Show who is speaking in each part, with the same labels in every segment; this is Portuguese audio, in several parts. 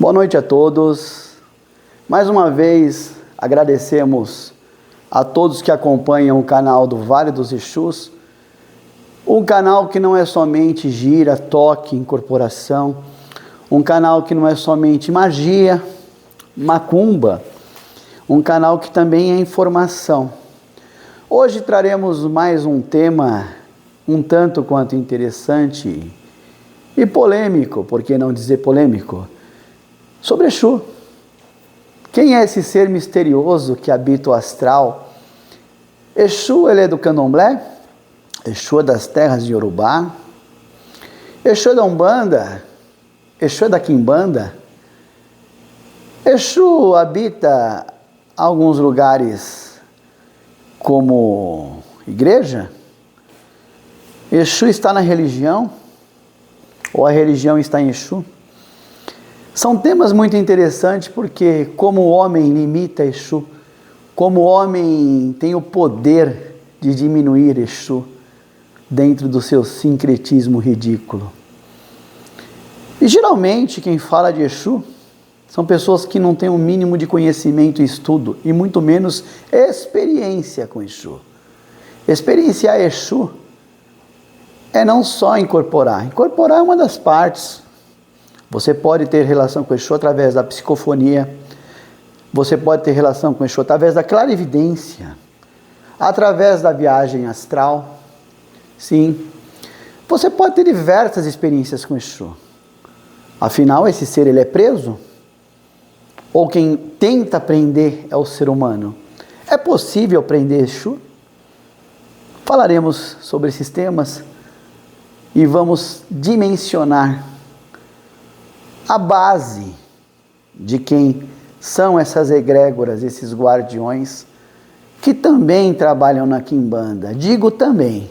Speaker 1: Boa noite a todos. Mais uma vez agradecemos a todos que acompanham o canal do Vale dos Exus, um canal que não é somente gira, toque, incorporação, um canal que não é somente magia, macumba, um canal que também é informação. Hoje traremos mais um tema um tanto quanto interessante e polêmico, por que não dizer polêmico, sobre Exu. Quem é esse ser misterioso que habita o astral? Exu, ele é do Candomblé? Exu é das terras de Yorubá? Exu é da Umbanda? Exu é da Quimbanda? Exu habita alguns lugares como igreja? Exu está na religião? Ou a religião está em Exu? São temas muito interessantes porque como o homem limita Exu, como o homem tem o poder de diminuir Exu dentro do seu sincretismo ridículo. E geralmente quem fala de Exu são pessoas que não têm o mínimo de conhecimento e estudo, e muito menos experiência com Exu. Experienciar Exu é não só incorporar. Incorporar é uma das partes. Você pode ter relação com Exu através da psicofonia, você pode ter relação com Exu através da clarividência, através da viagem astral, sim. Você pode ter diversas experiências com Exu. Afinal, esse ser, ele é preso? Ou quem tenta prender é o ser humano? É possível prender Exu? Falaremos sobre esses temas e vamos dimensionar a base de quem são essas egrégoras, esses guardiões, que também trabalham na Quimbanda. Digo também,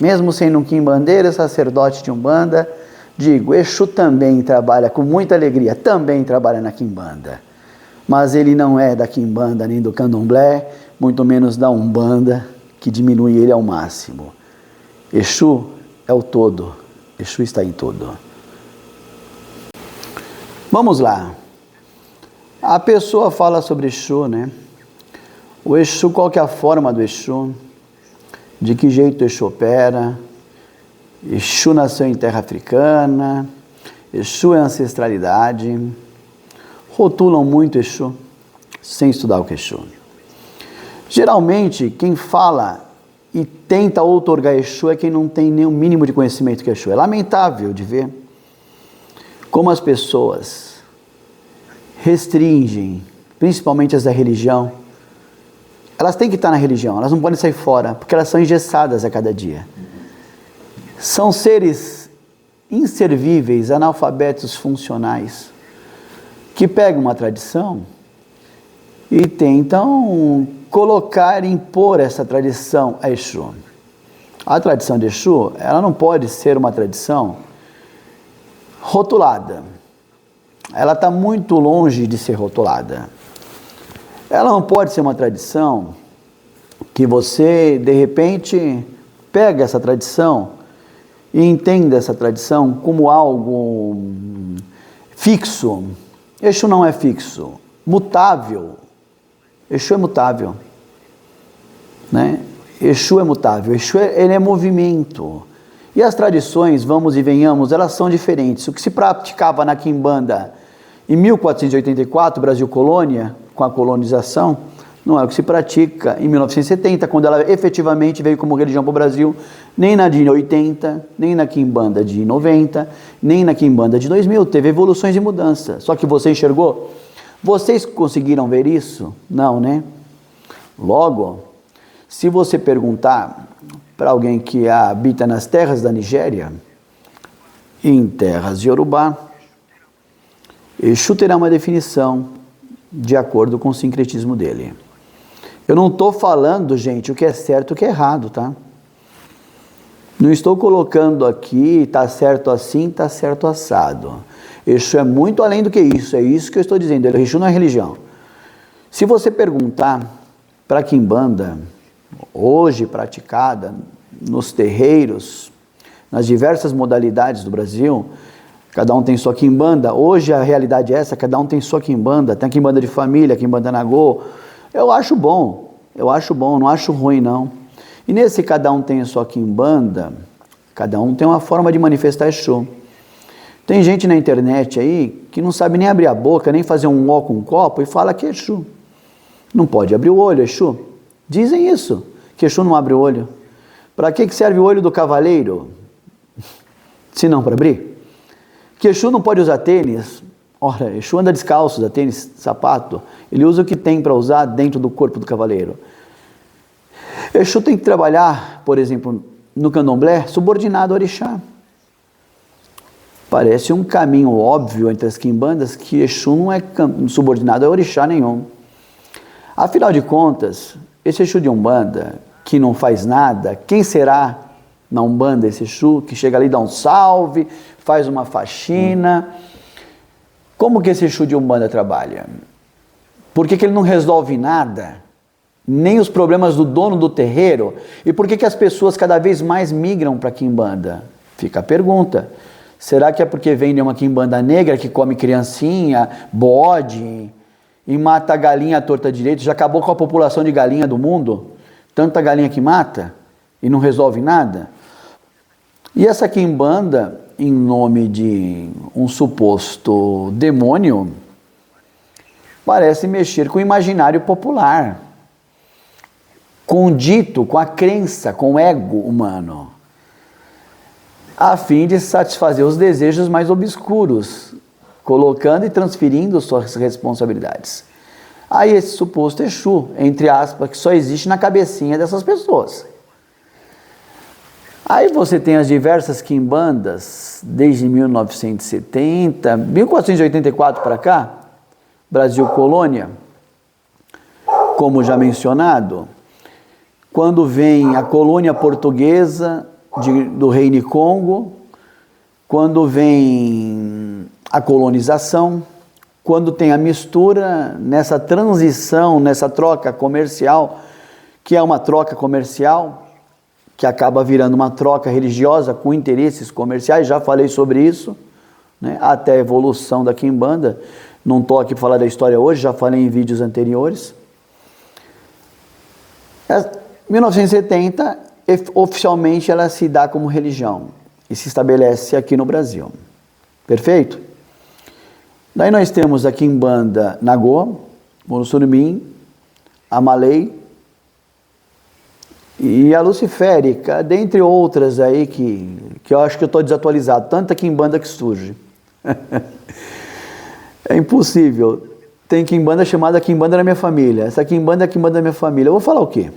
Speaker 1: mesmo sendo um quimbandeiro, sacerdote de Umbanda, digo, Exu também trabalha com muita alegria, também trabalha na Quimbanda. Mas ele não é da Quimbanda nem do Candomblé, muito menos da Umbanda, que diminui ele ao máximo. Exu é o todo, Exu está em todo. Vamos lá. A pessoa fala sobre Exu, né? O Exu, qual que é a forma do Exu? De que jeito o Exu opera? Exu nasceu em terra africana. Exu é ancestralidade. Rotulam muito Exu, sem estudar o que é Exu. Geralmente, quem fala e tenta outorgar Exu é quem não tem nenhum mínimo de conhecimento que é Exu. É lamentável de ver como as pessoas restringem, principalmente as da religião. Elas têm que estar na religião, elas não podem sair fora, porque elas são engessadas a cada dia. São seres inservíveis, analfabetos funcionais, que pegam uma tradição e tentam colocar, impor essa tradição a Exu. A tradição de Exu, ela não pode ser uma tradição rotulada. Ela está muito longe de ser rotulada. Ela não pode ser uma tradição que você, de repente, pega essa tradição e entenda essa tradição como algo fixo. Exu não é fixo, mutável. Exu é mutável, né? Exu é mutável, Exu ele é movimento. E as tradições, vamos e venhamos, elas são diferentes. O que se praticava na Quimbanda em 1484, Brasil colônia, com a colonização, não é o que se pratica em 1970, quando ela efetivamente veio como religião para o Brasil, nem na de 80, nem na Quimbanda de 90, nem na Quimbanda de 2000, teve evoluções e mudanças. Só que você enxergou? Vocês conseguiram ver isso? Não, né? Logo, se você perguntar para alguém que habita nas terras da Nigéria, em terras de Yorubá, Exu terá uma definição de acordo com o sincretismo dele. Eu não estou falando, gente, o que é certo e o que é errado, tá? Não estou colocando aqui, está certo assim, está certo assado. Exu é muito além do que isso, é isso que eu estou dizendo. Exu não é religião. Se você perguntar para a Quimbanda, hoje praticada nos terreiros, nas diversas modalidades do Brasil, Cada um tem sua quimbanda. Hoje a realidade é essa, cada um tem sua quimbanda. Tem a quimbanda de família, a quimbanda nagô. Eu acho bom, não acho ruim não. E nesse cada um tem a sua quimbanda, cada um tem uma forma de manifestar Exu. Tem gente na internet aí que não sabe nem abrir a boca, nem fazer um ó com um copo e fala que é Exu. Não pode abrir o olho, Exu. Dizem isso, que Exu não abre o olho. Para que serve o olho do cavaleiro? Se não para abrir. Que Exu não pode usar tênis. Ora, Exu anda descalço, usa tênis, sapato. Ele usa o que tem para usar dentro do corpo do cavaleiro. Exu tem que trabalhar, por exemplo, no candomblé, subordinado ao orixá. Parece um caminho óbvio entre as quimbandas que Exu não é subordinado a orixá nenhum. Afinal de contas, esse Exu de Umbanda, que não faz nada, quem será na Umbanda esse Exu, que chega ali, dá um salve, faz uma faxina? Como que esse Exu de Umbanda trabalha? Por que ele não resolve nada? Nem os problemas do dono do terreiro? E por que as pessoas cada vez mais migram para a quimbanda? Fica a pergunta. Será que é porque vem de uma quimbanda negra que come criancinha, bode e mata a galinha à torta direito? Já acabou com a população de galinha do mundo? Tanta galinha que mata e não resolve nada? E essa quimbanda, em nome de um suposto demônio, parece mexer com o imaginário popular, com o dito, com a crença, com o ego humano, a fim de satisfazer os desejos mais obscuros, colocando e transferindo suas responsabilidades. Aí esse suposto Exu, entre aspas, que só existe na cabecinha dessas pessoas. Aí você tem as diversas quimbandas, desde 1970, 1484 para cá, Brasil colônia, como já mencionado, quando vem a colônia portuguesa do Reino Congo, quando vem a colonização, quando tem a mistura nessa transição, nessa troca comercial, que é uma troca comercial, que acaba virando uma troca religiosa com interesses comerciais, já falei sobre isso, né? Até a evolução da quimbanda. Não estou aqui para falar da história hoje, já falei em vídeos anteriores. 1970, oficialmente ela se dá como religião e se estabelece aqui no Brasil. Perfeito? Daí nós temos a quimbanda Nagô, Mussurumim, a Malay e a luciférica, dentre outras aí que eu acho que eu estou desatualizado, tanta quimbanda que surge. É impossível. Tem quimbanda chamada quimbanda da minha família. Essa quimbanda é a quimbanda da minha família. Eu vou falar o quê?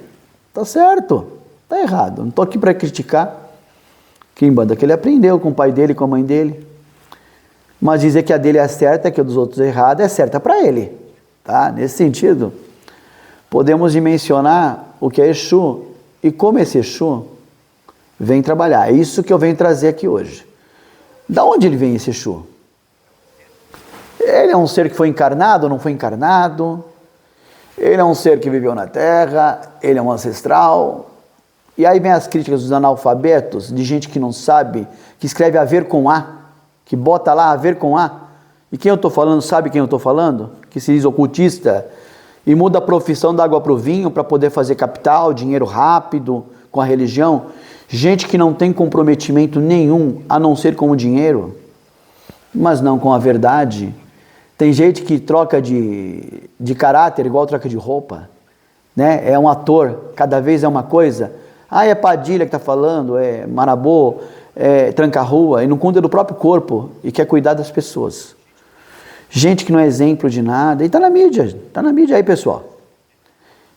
Speaker 1: Tá certo, tá errado. Não estou aqui para criticar. Quimbanda que ele aprendeu com o pai dele, com a mãe dele. Mas dizer que a dele é certa, que a dos outros é errada, é certa para ele. Tá? Nesse sentido, podemos dimensionar o que é Exu e como esse Exu vem trabalhar. É isso que eu venho trazer aqui hoje. Da onde ele vem esse Exu? Ele é um ser que foi encarnado ou não foi encarnado? Ele é um ser que viveu na Terra? Ele é um ancestral? E aí vem as críticas dos analfabetos, de gente que não sabe, que escreve a ver com A, que bota lá a ver com A. E quem eu estou falando, sabe quem eu estou falando? Que se diz ocultista e muda a profissão da água para o vinho para poder fazer capital, dinheiro rápido com a religião. Gente que não tem comprometimento nenhum, a não ser com o dinheiro, mas não com a verdade. Tem gente que troca de caráter igual troca de roupa, né? É um ator, cada vez é uma coisa. Ah, é Padilha que está falando, é Marabô, é tranca-rua, e não cuida do próprio corpo e quer cuidar das pessoas. Gente que não é exemplo de nada, e está na mídia aí, pessoal.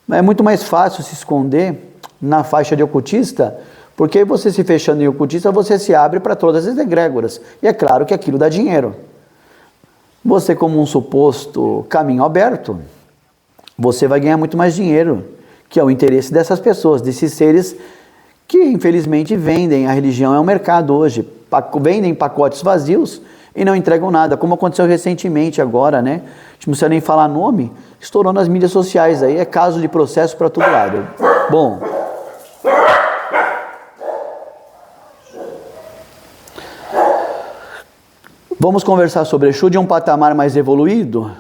Speaker 1: Mas é muito mais fácil se esconder na faixa de ocultista, porque você se fechando em ocultista, você se abre para todas as egrégoras. E é claro que aquilo dá dinheiro. Você, como um suposto caminho aberto, você vai ganhar muito mais dinheiro, que é o interesse dessas pessoas, desses seres que infelizmente vendem. A religião é um mercado hoje, vendem pacotes vazios e não entregam nada, como aconteceu recentemente agora, né? A gente não precisa nem falar nome, estourou nas mídias sociais aí, é caso de processo para todo lado. Bom, Vamos conversar sobre Exu de um patamar mais evoluído,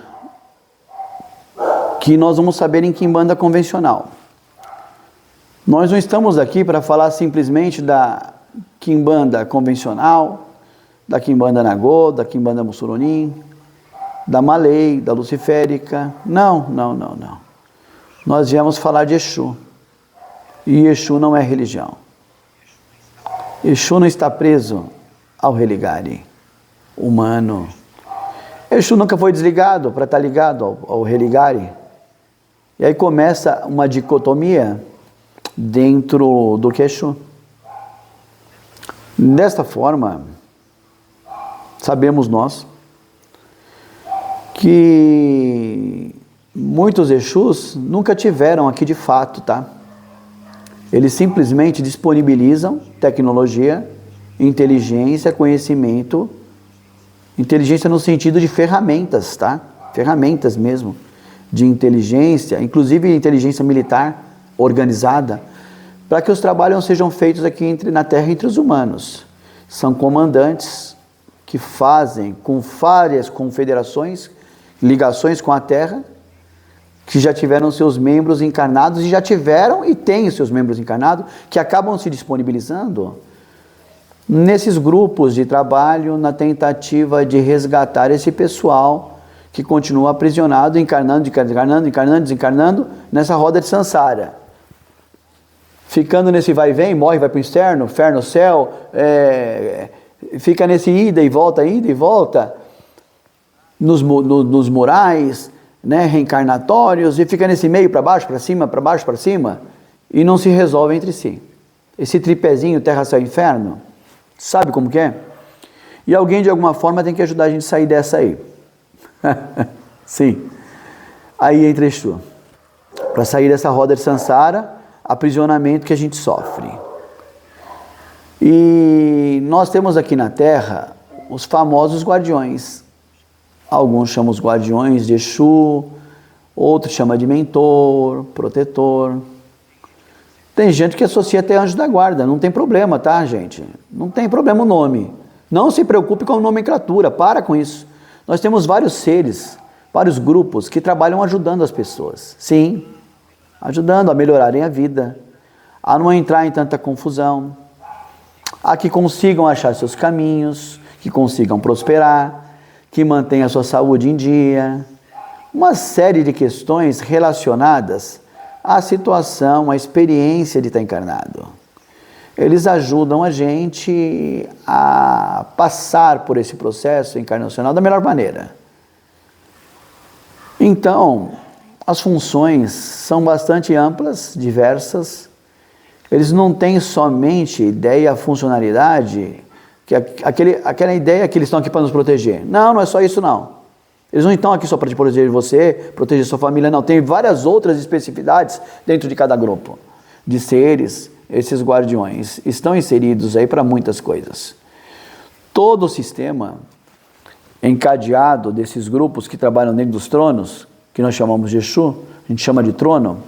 Speaker 1: que nós vamos saber em Quimbanda convencional. Nós não estamos aqui para falar simplesmente da Quimbanda convencional, da Quimbanda Nagô, da Quimbanda Mussuronim, da Malay, da Luciférica. Não. Nós viemos falar de Exu. E Exu não é religião. Exu não está preso ao religare humano. Exu nunca foi desligado para estar ligado ao religare. E aí começa uma dicotomia dentro do que é Exu. Desta forma, sabemos nós que muitos Exus nunca tiveram aqui de fato, tá? Eles simplesmente disponibilizam tecnologia, inteligência, conhecimento, inteligência no sentido de ferramentas, tá? Ferramentas mesmo, de inteligência, inclusive inteligência militar organizada, para que os trabalhos sejam feitos aqui na Terra entre os humanos. São comandantes que fazem com várias confederações, ligações com a Terra, que já tiveram seus membros encarnados e já tiveram e têm os seus membros encarnados, que acabam se disponibilizando nesses grupos de trabalho na tentativa de resgatar esse pessoal que continua aprisionado, encarnando, desencarnando nessa roda de Sansara. Ficando nesse vai e vem, morre, vai para o inferno, céu, fica nesse ida e volta, nos morais, né, reencarnatórios, e fica nesse meio para baixo, para cima, e não se resolve entre si. Esse tripézinho, terra, céu, inferno, sabe como que é? E alguém de alguma forma tem que ajudar a gente a sair dessa aí. Sim. Aí entra Exu. Para sair dessa roda de Sansara, aprisionamento que a gente sofre. E nós temos aqui na Terra os famosos guardiões. Alguns chamam os guardiões de Exu, outros chamam de mentor, protetor. Tem gente que associa até anjo da guarda, não tem problema, tá, gente? Não tem problema o nome. Não se preocupe com a nomenclatura, para com isso. Nós temos vários seres, vários grupos que trabalham ajudando as pessoas. Sim, ajudando a melhorarem a vida, a não entrar em tanta confusão, a que consigam achar seus caminhos, que consigam prosperar, que mantenha a sua saúde em dia, uma série de questões relacionadas à situação, à experiência de estar encarnado. Eles ajudam a gente a passar por esse processo encarnacional da melhor maneira. Então, as funções são bastante amplas, diversas. Eles não têm somente ideia, funcionalidade, aquela ideia que eles estão aqui para nos proteger. Não é só isso não. Eles não estão aqui só para te proteger você, proteger sua família, não. Tem várias outras especificidades dentro de cada grupo de seres. Esses guardiões estão inseridos aí para muitas coisas. Todo o sistema encadeado desses grupos que trabalham dentro dos tronos, que nós chamamos de Exu, a gente chama de trono,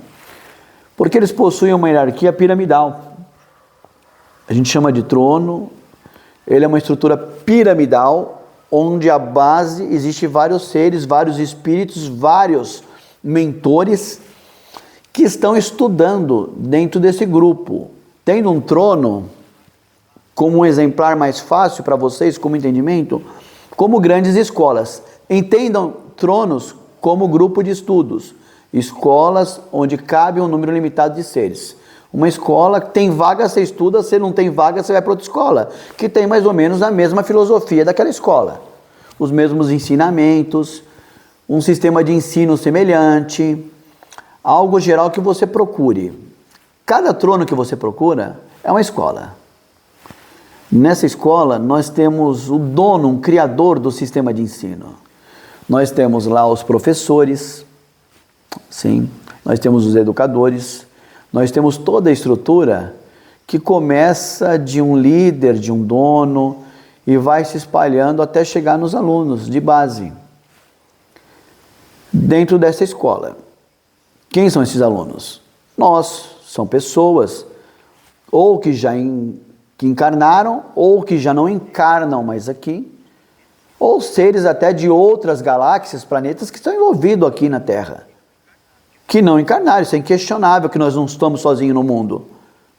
Speaker 1: porque eles possuem uma hierarquia piramidal. A gente chama de trono. Ele é uma estrutura piramidal, onde a base existe vários seres, vários espíritos, vários mentores que estão estudando dentro desse grupo. Tendo um trono como um exemplar mais fácil para vocês, como entendimento, como grandes escolas. Entendam tronos como grupo de estudos, escolas onde cabe um número limitado de seres. Uma escola que tem vaga, você estuda, se não tem vaga, você vai para outra escola, que tem mais ou menos a mesma filosofia daquela escola. Os mesmos ensinamentos, um sistema de ensino semelhante, algo geral que você procure. Cada trono que você procura é uma escola. Nessa escola, nós temos o dono, um criador do sistema de ensino. Nós temos lá os professores, sim, nós temos os educadores, nós temos toda a estrutura que começa de um líder, de um dono, e vai se espalhando até chegar nos alunos de base. Dentro dessa escola. Quem são esses alunos? Nós, são pessoas, ou que já que encarnaram, ou que já não encarnam mais aqui, ou seres até de outras galáxias, planetas que estão envolvidos aqui na Terra, que não encarnaram. Isso é inquestionável, que nós não estamos sozinhos no mundo,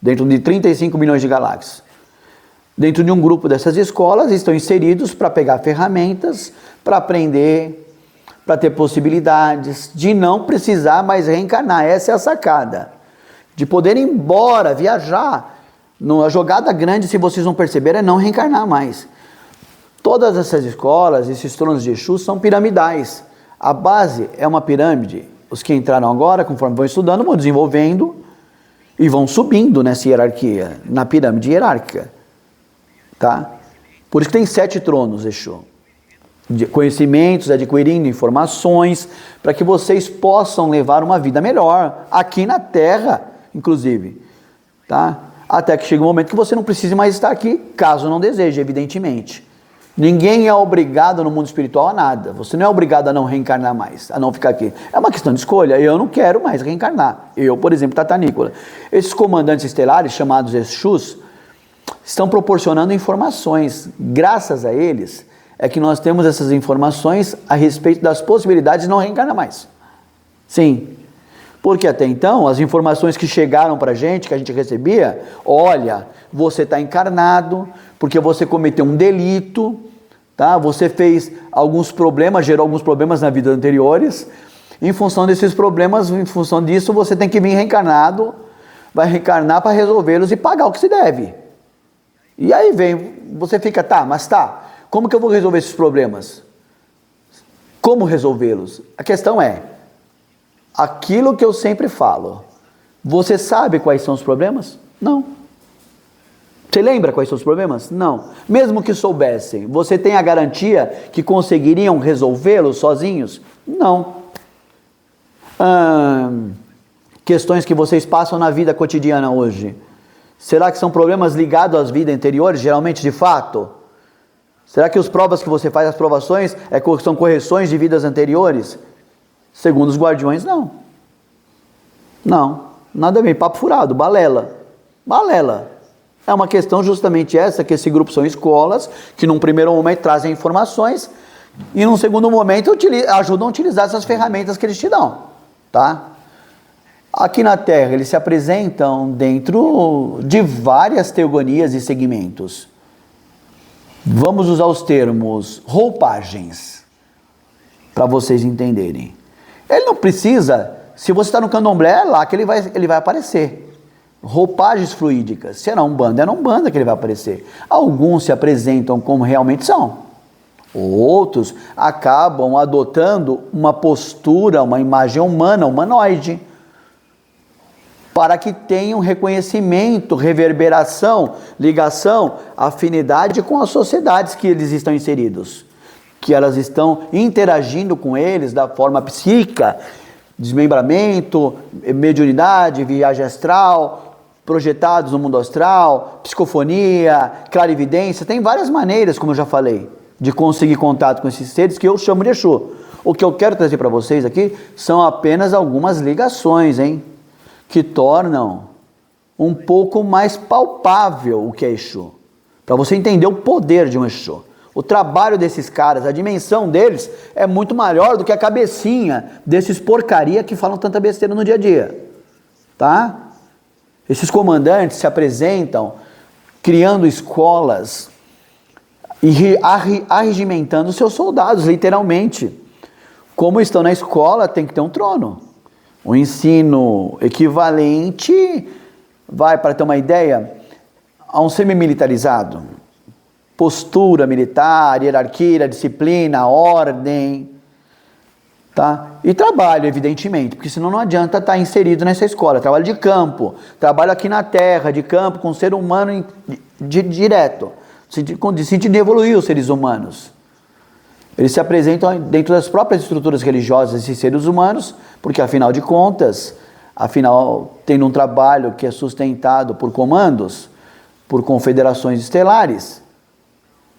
Speaker 1: dentro de 35 milhões de galáxias. Dentro de um grupo dessas escolas estão inseridos para pegar ferramentas, para aprender, para ter possibilidades de não precisar mais reencarnar. Essa é a sacada, de poder ir embora, viajar. A jogada grande, se vocês não perceberem, é não reencarnar mais. Todas essas escolas, esses tronos de Exu, são piramidais. A base é uma pirâmide. Os que entraram agora, conforme vão estudando, vão desenvolvendo e vão subindo nessa hierarquia, na pirâmide hierárquica. Tá? Por isso que tem 7 tronos, Exu. De conhecimentos, adquirindo informações, para que vocês possam levar uma vida melhor, aqui na Terra, inclusive. Tá? Até que chega um momento que você não precise mais estar aqui, caso não deseje, evidentemente. Ninguém é obrigado no mundo espiritual a nada. Você não é obrigado a não reencarnar mais, a não ficar aqui. É uma questão de escolha. Eu não quero mais reencarnar. Eu, por exemplo, Tatanícola. Esses comandantes estelares, chamados Exus, estão proporcionando informações. Graças a eles, é que nós temos essas informações a respeito das possibilidades de não reencarnar mais. Sim. Porque até então, as informações que chegaram para a gente, que a gente recebia, olha, você está encarnado, porque você cometeu um delito, tá? Você fez alguns problemas, gerou alguns problemas na vida anteriores, em função desses problemas, em função disso, você tem que vir reencarnado, vai reencarnar para resolvê-los e pagar o que se deve. E aí você fica, como que eu vou resolver esses problemas? Como resolvê-los? A questão é, aquilo que eu sempre falo, você sabe quais são os problemas? Não. Você lembra quais são os problemas? Não. Mesmo que soubessem, você tem a garantia que conseguiriam resolvê-los sozinhos? Não. Questões que vocês passam na vida cotidiana hoje, será que são problemas ligados às vidas anteriores, geralmente de fato? Será que as provas que você faz, as provações, são correções de vidas anteriores? Segundo os guardiões, não. Não, nada bem, papo furado, balela. Balela. É uma questão justamente essa, que esse grupo são escolas, que num primeiro momento trazem informações, e num segundo momento ajudam a utilizar essas ferramentas que eles te dão. Tá? Aqui na Terra, eles se apresentam dentro de várias teogonias e segmentos. Vamos usar os termos roupagens, para vocês entenderem. Ele não precisa, se você está no candomblé, é lá que ele vai aparecer. Roupagens fluídicas. Se é na Umbanda, é na Umbanda que ele vai aparecer. Alguns se apresentam como realmente são. Outros acabam adotando uma postura, uma imagem humana, humanoide, para que tenham reconhecimento, reverberação, ligação, afinidade com as sociedades que eles estão inseridos, que elas estão interagindo com eles da forma psíquica, desmembramento, mediunidade, viagem astral, projetados no mundo astral, psicofonia, clarividência. Tem várias maneiras, como eu já falei, de conseguir contato com esses seres que eu chamo de Exu. O que eu quero trazer para vocês aqui são apenas algumas ligações, que tornam um pouco mais palpável o que é Exu, para você entender o poder de um Exu. O trabalho desses caras, a dimensão deles é muito maior do que a cabecinha desses porcaria que falam tanta besteira no dia a dia, tá? Esses comandantes se apresentam criando escolas e arregimentando seus soldados, literalmente. Como estão na escola, tem que ter um trono. O ensino equivalente, para ter uma ideia, a um semi-militarizado. Postura militar, hierarquia, disciplina, ordem, tá? E trabalho, evidentemente, porque senão não adianta estar inserido nessa escola. Trabalho de campo, trabalho aqui na Terra, de campo, com o ser humano direto, de sentido de evoluir os seres humanos. Eles se apresentam dentro das próprias estruturas religiosas desses seres humanos, porque afinal de contas, tendo um trabalho que é sustentado por comandos, por confederações estelares,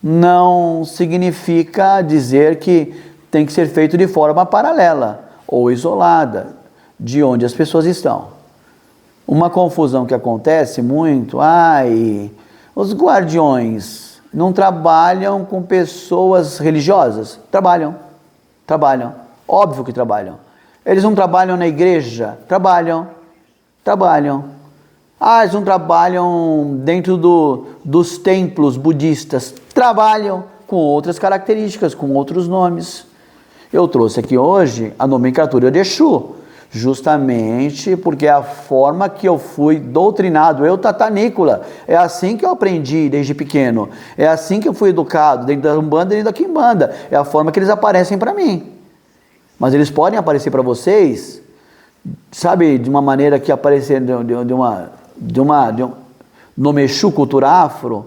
Speaker 1: não significa dizer que tem que ser feito de forma paralela ou isolada de onde as pessoas estão. Uma confusão que acontece muito, os guardiões não trabalham com pessoas religiosas? Trabalham, trabalham, óbvio que trabalham. Eles não trabalham na igreja? Trabalham, trabalham. Ah, eles não trabalham dentro dos templos budistas? Trabalham com outras características, com outros nomes. Eu trouxe aqui hoje a nomenclatura de Exu, justamente porque é a forma que eu fui doutrinado, eu Tatanícola, é assim que eu aprendi desde pequeno, é assim que eu fui educado, dentro da Umbanda e dentro da Quimbanda, é a forma que eles aparecem para mim. Mas eles podem aparecer para vocês, sabe, de uma maneira que aparecer no Exu cultura afro,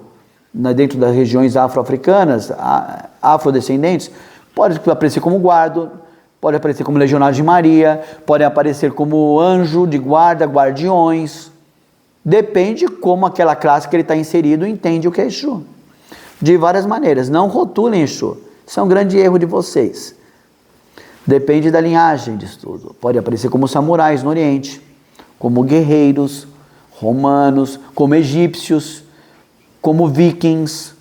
Speaker 1: dentro das regiões afro-africanas, afrodescendentes, pode aparecer como guarda, pode aparecer como legionário de Maria, pode aparecer como anjo de guarda, guardiões. Depende como aquela classe que ele está inserido entende o que é Exu. De várias maneiras. Não rotulem Exu. Isso é um grande erro de vocês. Depende da linhagem disso tudo. Pode aparecer como samurais no Oriente, como guerreiros romanos, como egípcios, como vikings,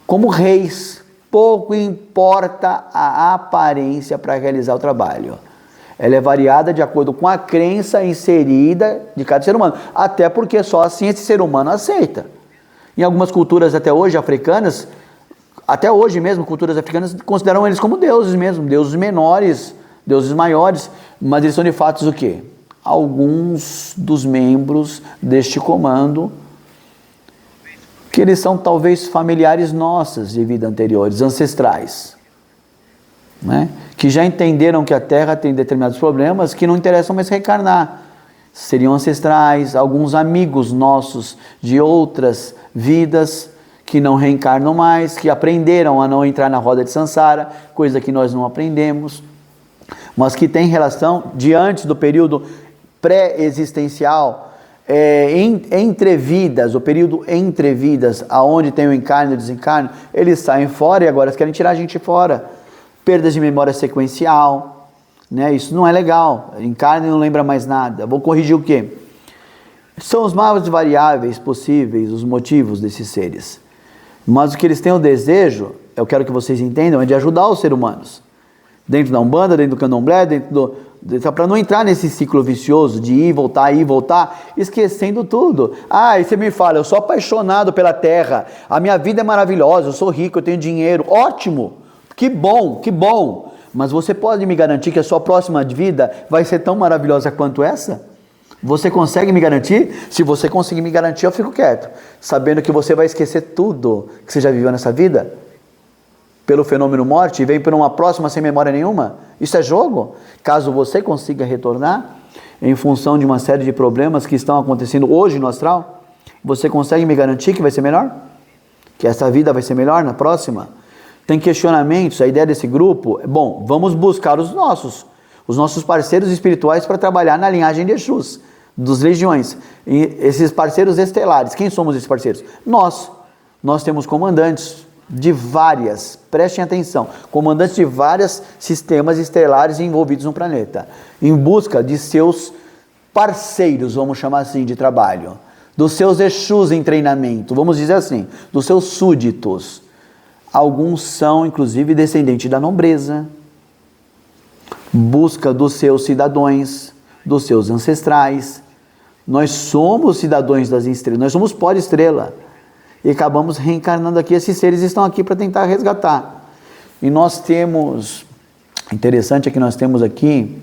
Speaker 1: como reis. Pouco importa a aparência para realizar o trabalho. Ela é variada de acordo com a crença inserida de cada ser humano. Até porque só assim esse ser humano aceita. Em algumas culturas até hoje africanas, até hoje mesmo, culturas africanas consideram eles como deuses mesmo, deuses menores, deuses maiores, mas eles são de fato o quê? Alguns dos membros deste comando, que eles são talvez familiares nossas de vida anteriores, ancestrais, né? Que já entenderam que a Terra tem determinados problemas que não interessam mais reencarnar. Seriam ancestrais, alguns amigos nossos de outras vidas que não reencarnam mais, que aprenderam a não entrar na roda de Sansara, coisa que nós não aprendemos, mas que tem relação de antes do período pré-existencial, entre vidas, o período entre vidas, aonde tem o encarne e o desencarne, eles saem fora e agora eles querem tirar a gente fora. Perdas de memória sequencial, né? Isso não é legal. Encarna e não lembra mais nada. Vou corrigir o quê? São os mais variáveis possíveis, os motivos desses seres. Mas o que eles têm o desejo, eu quero que vocês entendam, é de ajudar os seres humanos. Dentro da Umbanda, dentro do Candomblé, para não entrar nesse ciclo vicioso de ir e voltar, esquecendo tudo. Ah, e você me fala, eu sou apaixonado pela terra, a minha vida é maravilhosa, eu sou rico, eu tenho dinheiro, ótimo, que bom, mas você pode me garantir que a sua próxima vida vai ser tão maravilhosa quanto essa? Você consegue me garantir? Se você conseguir me garantir, eu fico quieto, sabendo que você vai esquecer tudo que você já viveu nessa vida, pelo fenômeno morte, e vem por uma próxima sem memória nenhuma. Isso é jogo? Caso você consiga retornar, em função de uma série de problemas que estão acontecendo hoje no astral, você consegue me garantir que vai ser melhor? Que essa vida vai ser melhor na próxima? Tem questionamentos, a ideia desse grupo, bom, vamos buscar os nossos parceiros espirituais para trabalhar na linhagem de Exus, dos legiões, e esses parceiros estelares. Quem somos esses parceiros? Nós temos comandantes de várias, prestem atenção, comandantes de vários sistemas estelares envolvidos no planeta, em busca de seus parceiros, vamos chamar assim, de trabalho, dos seus Exus em treinamento, vamos dizer assim, dos seus súditos. Alguns são, inclusive, descendentes da nobreza, busca dos seus cidadãos, dos seus ancestrais. Nós somos cidadãos das estrelas, nós somos pó de estrela. E acabamos reencarnando aqui, esses seres estão aqui para tentar resgatar. E nós temos, interessante é que nós temos aqui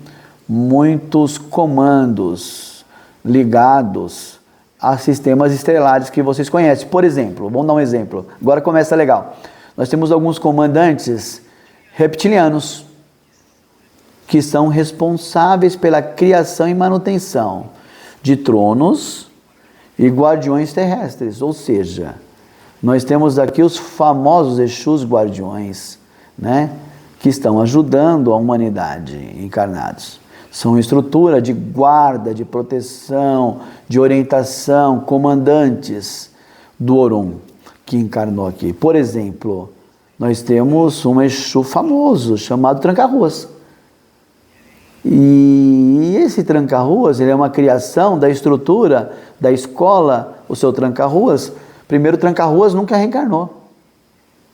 Speaker 1: muitos comandos ligados a sistemas estelares que vocês conhecem. Por exemplo, vamos dar um exemplo, agora começa legal. Nós temos alguns comandantes reptilianos, que são responsáveis pela criação e manutenção de tronos e guardiões terrestres, ou seja, nós temos aqui os famosos Exus guardiões, né, que estão ajudando a humanidade encarnados. São estrutura de guarda, de proteção, de orientação, comandantes do Orum que encarnou aqui. Por exemplo, nós temos um Exu famoso chamado Tranca-Ruas. E esse Tranca-Ruas, ele é uma criação da estrutura da escola, o seu Tranca-Ruas. Primeiro, Tranca-Ruas nunca reencarnou.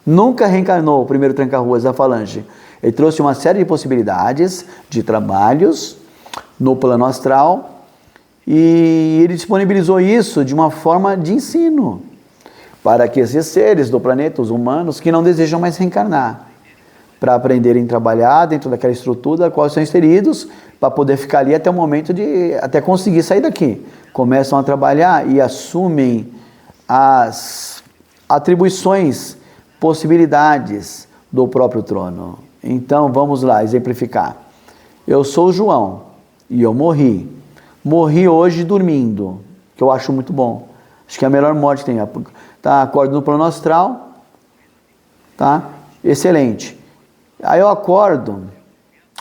Speaker 1: Nunca reencarnou o primeiro tranca-ruas da falange. Ele trouxe uma série de possibilidades, de trabalhos no plano astral, e ele disponibilizou isso de uma forma de ensino para que esses seres do planeta, os humanos, que não desejam mais reencarnar, para aprenderem a trabalhar dentro daquela estrutura da qual são inseridos, para poder ficar ali até o momento de até conseguir sair daqui. Começam a trabalhar e assumem as atribuições, possibilidades do próprio trono. Então vamos lá exemplificar. Eu sou o João e eu morri. Morri hoje dormindo, que eu acho muito bom. Acho que é a melhor morte que tem. Tá, acordo no plano astral, tá? Excelente. Aí eu acordo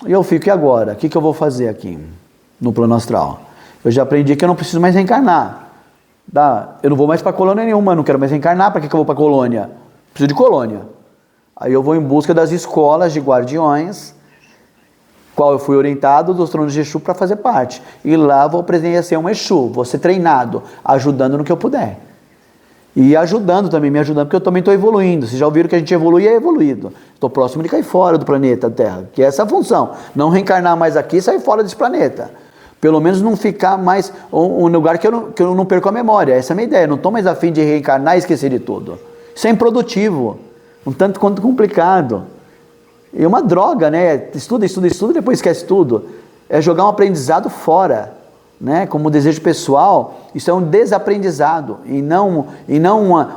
Speaker 1: e eu fico, e agora? O que eu vou fazer aqui no plano astral? Eu já aprendi que eu não preciso mais reencarnar. Tá? Eu não vou mais para colônia nenhuma, não quero mais reencarnar, para que eu vou para colônia? Preciso de colônia. Aí eu vou em busca das escolas de guardiões, qual eu fui orientado dos tronos de Exu para fazer parte. E lá vou aprender a ser um Exu, vou ser treinado, ajudando no que eu puder. E ajudando também, me ajudando, porque eu também estou evoluindo. Vocês já ouviram que a gente evolui e é evoluído. Estou próximo de cair fora do planeta Terra, que é essa a função. Não reencarnar mais aqui e sair fora desse planeta. Pelo menos não ficar mais um lugar que eu não perco a memória. Essa é a minha ideia. Não estou mais a fim de reencarnar e esquecer de tudo. Isso é improdutivo. Um tanto quanto complicado. É uma droga, né? Estuda, depois esquece tudo. É jogar um aprendizado fora. Né? Como desejo pessoal, isso é um desaprendizado e não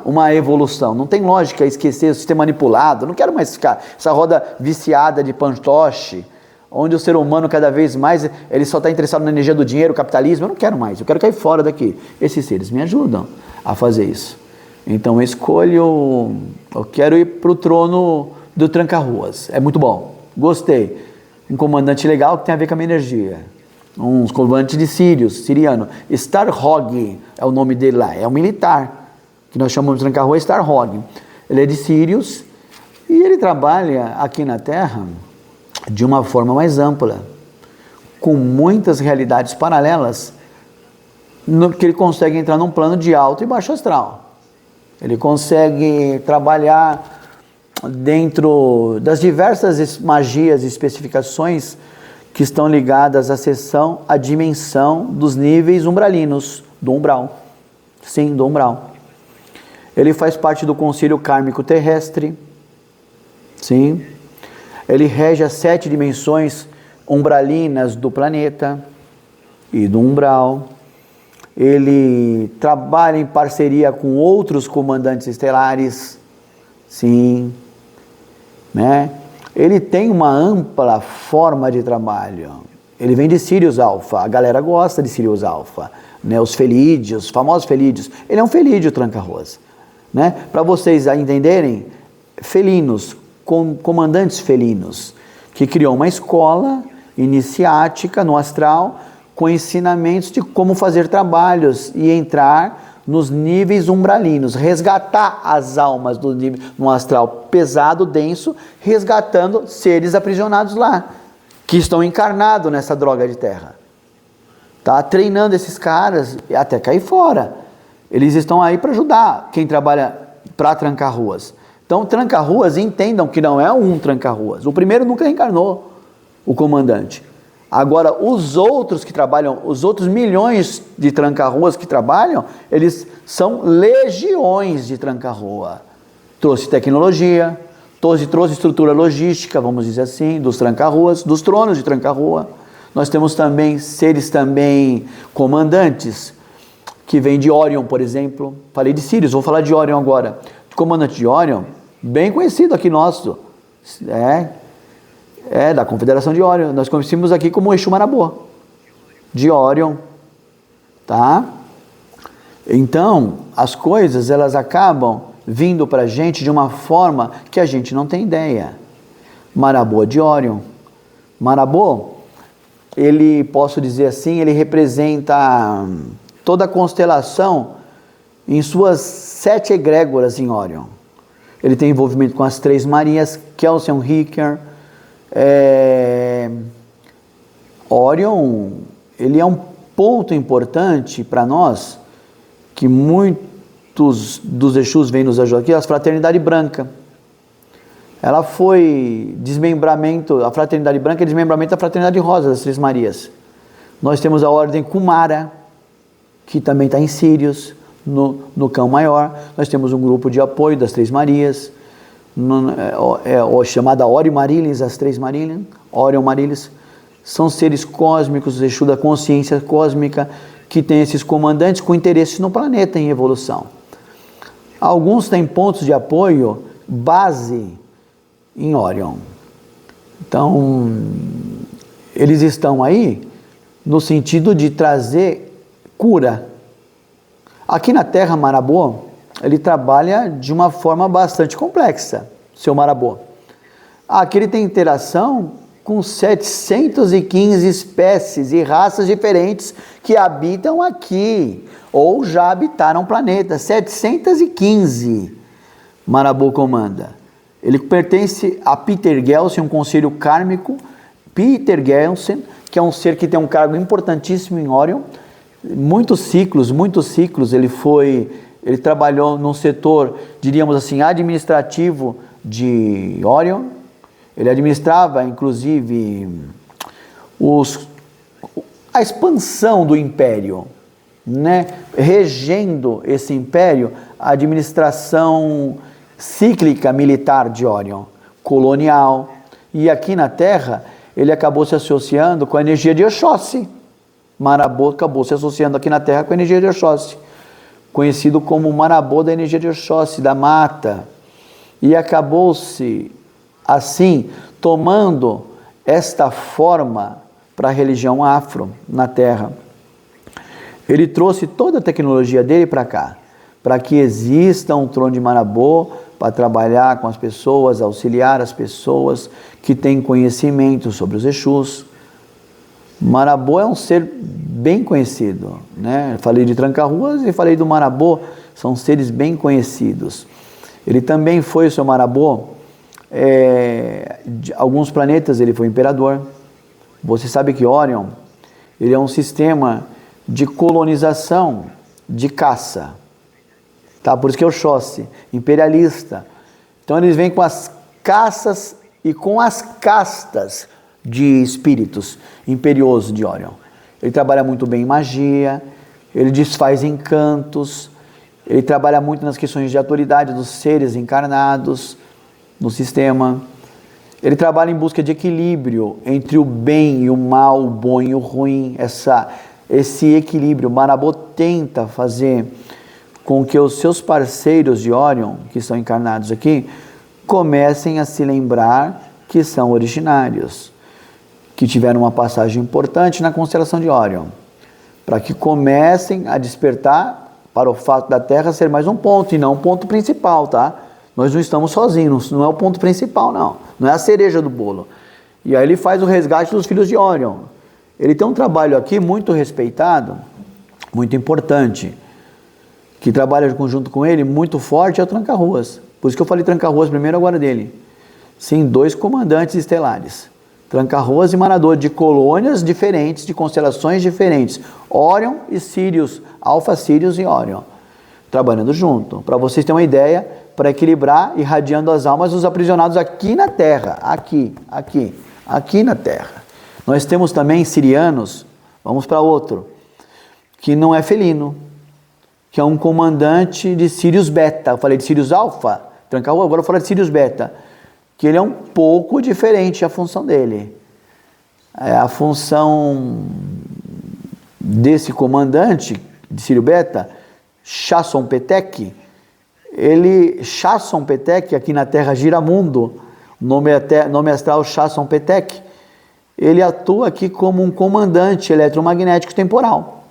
Speaker 1: uma evolução. Não tem lógica esquecer, ser manipulado. Não quero mais ficar essa roda viciada de fantoche, onde o ser humano cada vez mais ele só está interessado na energia do dinheiro, capitalismo. Eu não quero mais, eu quero cair fora daqui. Esses seres me ajudam a fazer isso. Então eu quero ir para o trono do tranca-ruas. É muito bom, gostei. Um comandante legal que tem a ver com a minha energia. Uns comandantes de Sirius, siriano. Starhog é o nome dele lá, é um militar, que nós chamamos de tranca-ruas Starhog. Ele é de Sirius e ele trabalha aqui na Terra de uma forma mais ampla, com muitas realidades paralelas, que ele consegue entrar num plano de alto e baixo astral. Ele consegue trabalhar dentro das diversas magias e especificações que estão ligadas à seção, à dimensão dos níveis umbralinos, do umbral. Sim, do umbral. Ele faz parte do concílio kármico terrestre. Sim. Ele rege as 7 dimensões umbralinas do planeta e do umbral. Ele trabalha em parceria com outros comandantes estelares. Sim. Né? Ele tem uma ampla forma de trabalho. Ele vem de Sirius Alpha. A galera gosta de Sirius Alpha. Né? Os felídeos, famosos felídeos. Ele é um felídeo tranca-ruas. Né? Para vocês entenderem, felinos, comandantes felinos, que criou uma escola iniciática no astral, com ensinamentos de como fazer trabalhos e entrar nos níveis umbralinos, resgatar as almas do nível no astral pesado, denso, resgatando seres aprisionados lá, que estão encarnados nessa droga de terra. Tá treinando esses caras até cair fora. Eles estão aí para ajudar quem trabalha para tranca-ruas. Então, tranca-ruas, entendam que não é um tranca-ruas. O primeiro nunca reencarnou, o comandante. Agora, os outros que trabalham, os outros milhões de tranca-ruas que trabalham, eles são legiões de tranca-rua. Trouxe tecnologia, trouxe estrutura logística, vamos dizer assim, dos tranca-ruas, dos tronos de tranca-rua. Nós temos também seres também comandantes, que vêm de Orion, por exemplo. Falei de Sirius, vou falar de Orion agora. O comandante de Orion, bem conhecido aqui nosso, da Confederação de Orion. Nós conhecemos aqui como Exu Marabô, de Orion, tá? Então, as coisas, elas acabam vindo para a gente de uma forma que a gente não tem ideia. Marabô de Orion. Marabô, ele, posso dizer assim, ele representa toda a constelação em suas 7 egrégoras em Orion. Ele tem envolvimento com as 3 Marias, Kelsian, Riker. Orion, ele é um ponto importante para nós, que muitos dos Exus vêm nos ajudar aqui, a fraternidade branca, ela foi desmembramento, a Fraternidade Branca é desmembramento da Fraternidade Rosa das Três Marias. Nós temos a Ordem Kumara, que também está em Sírios, no Cão Maior. Nós temos um grupo de apoio das Três Marias, chamada Orion Marilis, as Três Marilis, Orion Marilis. São seres cósmicos, Exu da consciência cósmica, que tem esses comandantes com interesse no planeta em evolução. Alguns têm pontos de apoio, base em Orion. Então, eles estão aí no sentido de trazer cura. Aqui na Terra, Marabô, ele trabalha de uma forma bastante complexa, seu Marabô. Aqui ele tem interação com 715 espécies e raças diferentes que habitam aqui, ou já habitaram o planeta. 715 Marabô comanda. Ele pertence a Peter Gelsen, um conselho kármico. Peter Gelsen, que é um ser que tem um cargo importantíssimo em Orion. Muitos ciclos, ele trabalhou num setor, diríamos assim, administrativo de Orion. Ele administrava, inclusive, a expansão do império, né? Regendo esse império, a administração cíclica militar de Orion, colonial. E aqui na Terra, ele acabou se associando com a energia de Oxóssi. Marabô acabou se associando aqui na Terra com a energia de Oxóssi, conhecido como Marabô da energia de Oxóssi, da mata. E acabou-se, assim, tomando esta forma para a religião afro na Terra. Ele trouxe toda a tecnologia dele para cá, para que exista um trono de Marabô, para trabalhar com as pessoas, auxiliar as pessoas que têm conhecimento sobre os Exus. Marabô é um ser bem conhecido, né? Falei de Tranca-Ruas e falei do Marabô, são seres bem conhecidos. Ele também foi, o seu Marabô, de alguns planetas ele foi imperador. Você sabe que Orion, ele é um sistema de colonização, de caça, tá? Por isso que é o Oxóssi, imperialista. Então eles vêm com as caças e com as castas de espíritos imperiosos de Orion. Ele trabalha muito bem em magia, ele desfaz encantos, ele trabalha muito nas questões de autoridade dos seres encarnados no sistema. Ele trabalha em busca de equilíbrio entre o bem e o mal, o bom e o ruim. Esse equilíbrio, Marabô tenta fazer com que os seus parceiros de Orion, que estão encarnados aqui, comecem a se lembrar que são originários, que tiveram uma passagem importante na constelação de Orion, para que comecem a despertar para o fato da Terra ser mais um ponto, e não um ponto principal, tá? Nós não estamos sozinhos, não é o ponto principal, não é a cereja do bolo. E aí ele faz o resgate dos filhos de Orion. Ele tem um trabalho aqui muito respeitado, muito importante, que trabalha junto com ele, muito forte, é o Tranca-Ruas. Por isso que eu falei Tranca-Ruas primeiro, agora dele. Sim, 2 comandantes estelares. Tranca-Ruas e Marabô, de colônias diferentes, de constelações diferentes. Orion e Sírios, Alfa Sírios e Orion, trabalhando junto. Para vocês terem uma ideia, para equilibrar, irradiando as almas dos aprisionados aqui na Terra. Aqui na Terra. Nós temos também sirianos, vamos para outro, que não é felino, que é um comandante de Sírios Beta. Eu falei de Sírios Alfa, Tranca-Ruas, agora eu vou falar de Sírios Beta, que ele é um pouco diferente a função dele. A função desse comandante de Sírio Beta, Chasson Petek, Chasson Petek, aqui na Terra Giramundo, nome astral Chasson Petek, ele atua aqui como um comandante eletromagnético temporal.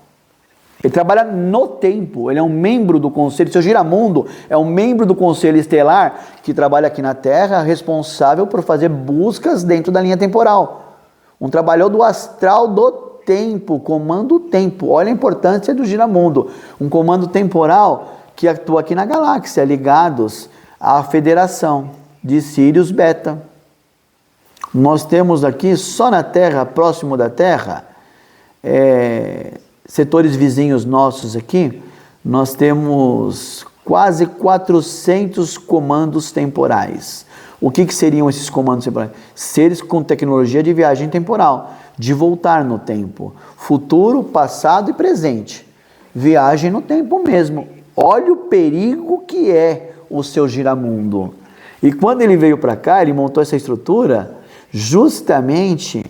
Speaker 1: Ele trabalha no tempo, ele é um membro do conselho, seu Giramundo é um membro do conselho estelar que trabalha aqui na Terra, responsável por fazer buscas dentro da linha temporal. Um trabalhador do astral do tempo, comando o tempo. Olha a importância do Giramundo. Um comando temporal que atua aqui na galáxia, ligados à Federação de Sírios Beta. Nós temos aqui, só na Terra, próximo da Terra, setores vizinhos nossos aqui, nós temos quase 400 comandos temporais. O que seriam esses comandos temporais? Seres com tecnologia de viagem temporal, de voltar no tempo, futuro, passado e presente. Viagem no tempo mesmo. Olha o perigo que é o seu giramundo. E quando ele veio para cá, ele montou essa estrutura justamente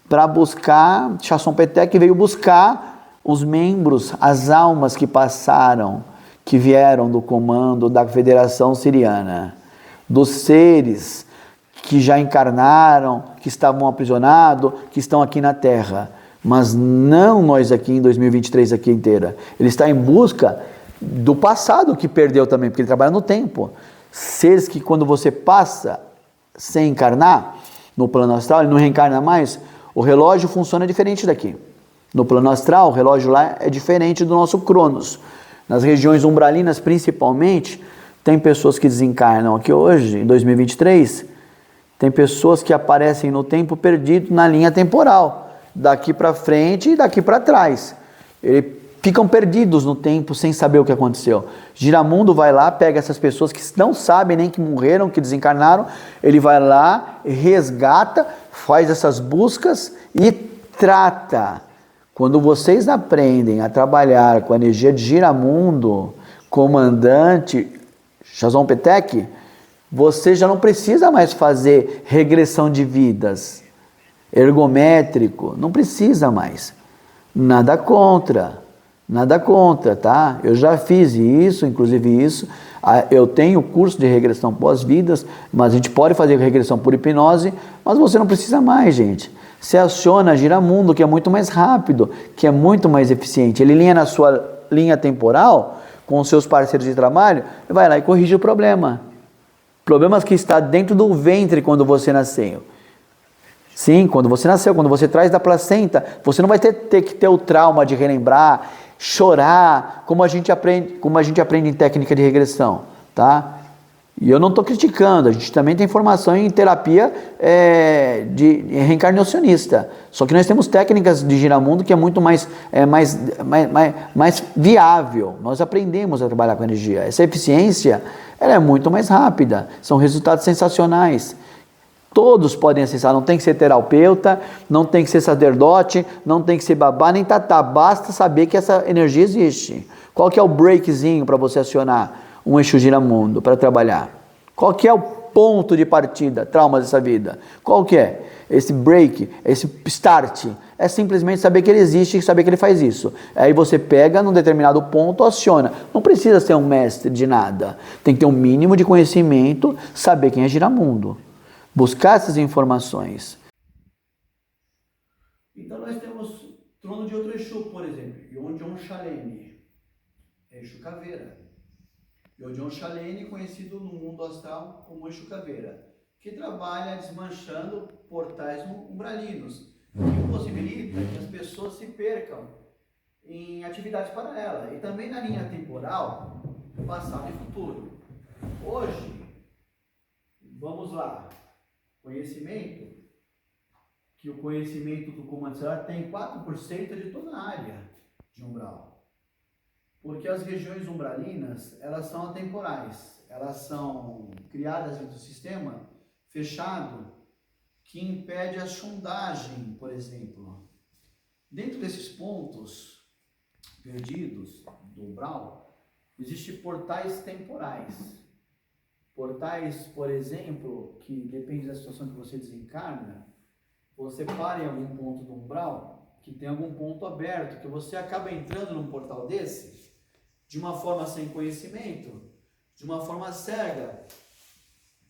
Speaker 1: para buscar, Chasson Petec veio buscar os membros, as almas que passaram, que vieram do comando da Federação Siriana, dos seres que já encarnaram, que estavam aprisionados, que estão aqui na Terra, mas não nós aqui em 2023 aqui inteira. Ele está em busca do passado que perdeu também, porque ele trabalha no tempo. Seres que quando você passa sem encarnar no plano astral, ele não reencarna mais, o relógio funciona diferente daqui. No plano astral, o relógio lá é diferente do nosso Cronos. Nas regiões umbralinas, principalmente, tem pessoas que desencarnam aqui hoje, em 2023, tem pessoas que aparecem no tempo perdido na linha temporal, daqui para frente e daqui para trás. Eles ficam perdidos no tempo sem saber o que aconteceu. Giramundo vai lá, pega essas pessoas que não sabem nem que morreram, que desencarnaram, ele vai lá, resgata, faz essas buscas e trata. Quando vocês aprendem a trabalhar com a energia de Giramundo, comandante Chasson Petec, você já não precisa mais fazer regressão de vidas, ergométrico, não precisa mais. Nada contra, tá? Eu já fiz isso, inclusive isso. Eu tenho curso de regressão pós-vidas, mas a gente pode fazer regressão por hipnose, mas você não precisa mais, gente. Você aciona Giramundo, que é muito mais rápido, que é muito mais eficiente. Ele linha na sua linha temporal, com os seus parceiros de trabalho, e vai lá e corrige o problema. Problemas que está dentro do ventre quando você nasceu. Sim, quando você nasceu, quando você traz da placenta, você não vai ter que ter o trauma de relembrar, chorar, como a gente aprende em técnica de regressão, tá? E eu não estou criticando, a gente também tem formação em terapia de reencarnacionista. Só que nós temos técnicas de Giramundo que é muito mais viável. Nós aprendemos a trabalhar com energia. Essa eficiência ela é muito mais rápida, são resultados sensacionais. Todos podem acessar, não tem que ser terapeuta, não tem que ser sacerdote, não tem que ser babá, nem tatá, basta saber que essa energia existe. Qual que é o breakzinho para você acionar um eixo Giramundo para trabalhar? Qual que é o ponto de partida, traumas dessa vida? Qual que é? Esse break, esse start, é simplesmente saber que ele existe e saber que ele faz isso. Aí você pega num determinado ponto, aciona. Não precisa ser um mestre de nada. Tem que ter um mínimo de conhecimento, saber quem é Giramundo. Buscar essas informações. Então nós temos trono de outro Exu, por exemplo, Yonjon Chalene, Exu Caveira. Yonjon Chalene, conhecido no mundo astral como Exu Caveira, que trabalha desmanchando portais umbralinos, que possibilita que as pessoas se percam em atividades paralelas e também na linha temporal, passado e futuro. Hoje, vamos lá. Conhecimento, que o conhecimento do comando estelar tem 4% de toda a área de umbral. Porque as regiões umbralinas, elas são atemporais, elas são criadas dentro do sistema fechado que impede a sondagem, por exemplo. Dentro desses pontos perdidos do umbral, existem portais temporais. Portais, por exemplo, que depende da situação que você desencarna, você para em algum ponto do umbral, que tem algum ponto aberto, que você acaba entrando num portal desse, de uma forma sem conhecimento, de uma forma cega,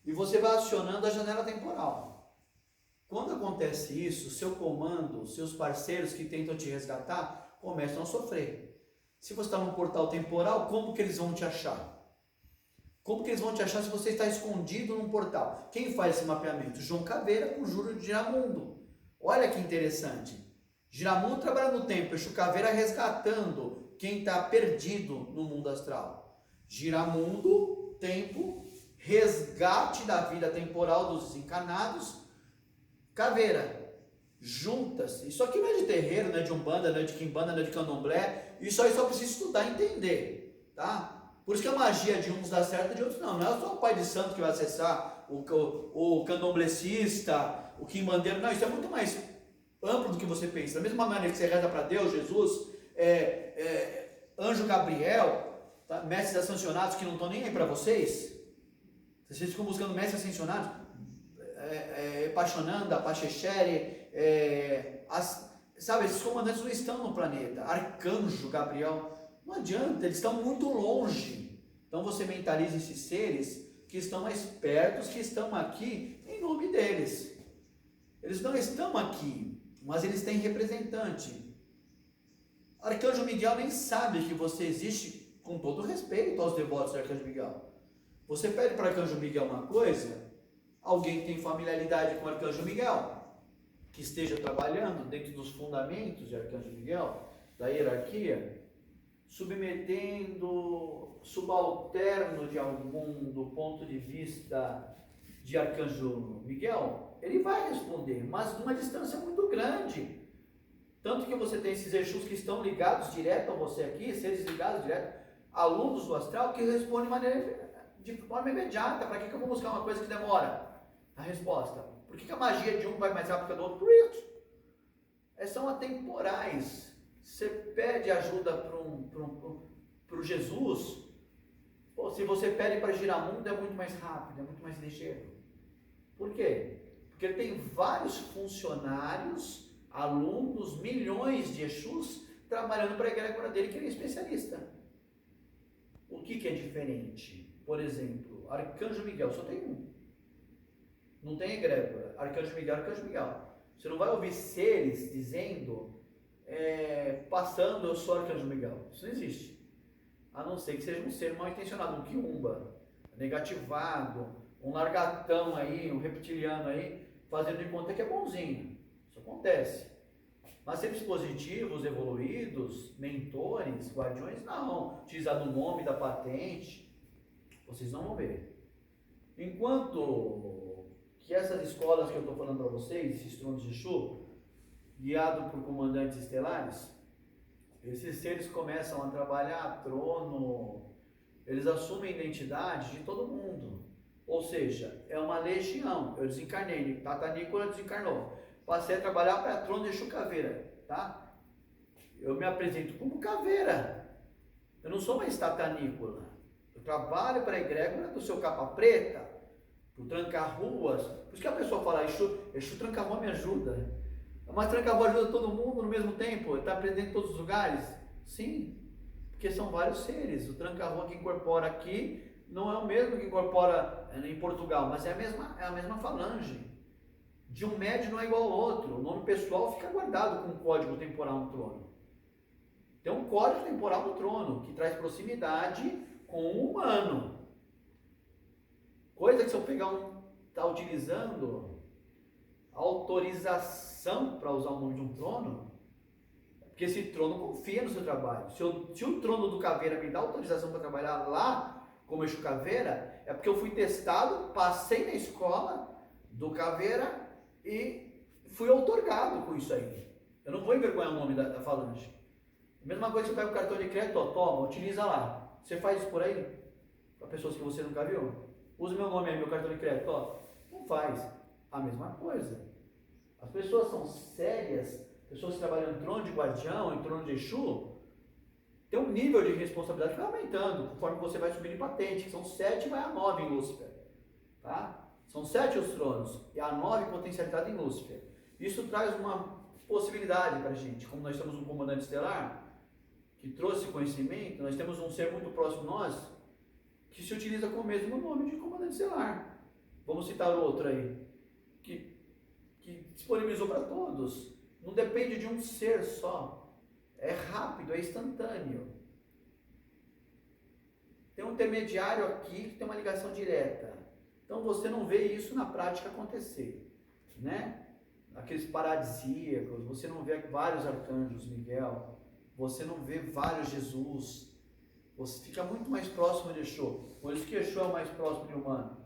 Speaker 1: e você vai acionando a janela temporal. Quando acontece isso, seu comando, seus parceiros que tentam te resgatar, começam a sofrer. Se você está num portal temporal, como que eles vão te achar? Como que eles vão te achar se você está escondido num portal? Quem faz esse mapeamento? João Caveira com Júlio de Giramundo. Olha que interessante. Giramundo trabalha no tempo, Exu Caveira resgatando quem está perdido no mundo astral. Giramundo, tempo, resgate da vida temporal dos desencarnados. Caveira, juntas. Isso aqui não é de terreiro, não é de umbanda, não é de quimbanda, não é de candomblé. Isso aí só precisa estudar e entender, tá? Por isso que a magia de uns dá certo e de outros não. Não é só o pai de santo que vai acessar, o candomblecista, o quimbandeiro. Não, isso é muito mais amplo do que você pensa. Da mesma maneira que você reza para Deus, Jesus, Anjo Gabriel, tá? Mestres ascensionados que não estão nem aí para vocês. Vocês ficam buscando mestres ascensionados, Pachonanda, Pachechere, sabe, esses comandantes não estão no planeta. Arcanjo Gabriel, não adianta, eles estão muito longe. Então você mentaliza esses seres que estão mais perto, que estão aqui em nome deles. Eles não estão aqui, mas eles têm representante. Arcanjo Miguel nem sabe que você existe, com todo respeito aos devotos de Arcanjo Miguel. Você pede para Arcanjo Miguel uma coisa, alguém que tem familiaridade com Arcanjo Miguel, que esteja trabalhando dentro dos fundamentos de Arcanjo Miguel, da hierarquia, submetendo, subalterno de algum do ponto de vista de Arcanjo Miguel, ele vai responder, mas numa distância muito grande. Tanto que você tem esses Exus que estão ligados direto a você aqui, seres ligados direto, alunos do astral, que respondem de forma imediata. Para que eu vou buscar uma coisa que demora? A resposta. Por que a magia de um vai mais rápido que a do outro? Por isso. São atemporais. Você pede ajuda para o Jesus, se você pede para Giramundo, é muito mais rápido, é muito mais ligeiro. Por quê? Porque ele tem vários funcionários, alunos, milhões de Exus trabalhando para a egrégora dele, que ele é especialista. O que é diferente? Por exemplo, Arcanjo Miguel, só tem um. Não tem egrégora. Arcanjo Miguel, Arcanjo Miguel. Você não vai ouvir seres dizendo, passando, eu sou Arcanjo Miguel. Isso não existe. A não ser que seja um ser mal intencionado, um quiumba, negativado, um largatão aí, um reptiliano aí, fazendo de conta que é bonzinho. Isso acontece. Mas seres positivos, evoluídos, mentores, guardiões, não. Utilizado o nome da patente, vocês não vão ver. Enquanto que essas escolas que eu estou falando para vocês, esses tronos de Exu, guiado por comandantes estelares, esses seres começam a trabalhar trono, eles assumem a identidade de todo mundo. Ou seja, é uma legião. Eu desencarnei, Tata Nicola desencarnou. Passei a trabalhar para trono de Exu Caveira, tá? Eu me apresento como Caveira. Eu não sou mais Tata Nicola. Eu trabalho para a egrégora do seu capa preta, para o tranca-ruas. Por isso que a pessoa fala, Exu tranca-rua me ajuda. Mas tranca-rua ajuda todo mundo no mesmo tempo? Ele está presente em todos os lugares? Sim, porque são vários seres. O tranca-rua que incorpora aqui não é o mesmo que incorpora em Portugal, mas é a mesma falange. De um médio não é igual ao outro. O nome pessoal fica guardado com um código temporal no trono. Tem um código temporal no trono que traz proximidade com o humano. Coisa que se eu pegar está utilizando autorização para usar o nome de um trono, porque esse trono confia no seu trabalho. Se o trono do Caveira me dá autorização para trabalhar lá como Exu Caveira, é porque eu fui testado, passei na escola do Caveira e fui outorgado com isso aí. Eu não vou envergonhar o nome da falange. Mesma coisa que você pega o cartão de crédito, toma, utiliza lá. Você faz isso por aí? Para pessoas que você nunca viu? Usa meu nome aí, meu cartão de crédito, Não faz. A mesma coisa. As pessoas são sérias, pessoas que trabalham em trono de guardião, em trono de Exu, tem um nível de responsabilidade que vai aumentando, conforme você vai subindo em patente, que são 7 e vai a 9 em Lúcifer. Tá? São 7 os tronos, e a 9 potencialidade em Lúcifer. Isso traz uma possibilidade para a gente. Como nós temos um comandante estelar, que trouxe conhecimento, nós temos um ser muito próximo a nós, que se utiliza com o mesmo nome de comandante estelar. Vamos citar outro aí, que disponibilizou para todos. Não depende de um ser só. É rápido, é instantâneo. Tem um intermediário aqui que tem uma ligação direta. Então você não vê isso na prática acontecer, né? Aqueles paradisíacos, você não vê vários arcanjos, Miguel, você não vê vários Jesus, você fica muito mais próximo de Exu. Por isso que Exu é o mais próximo de humano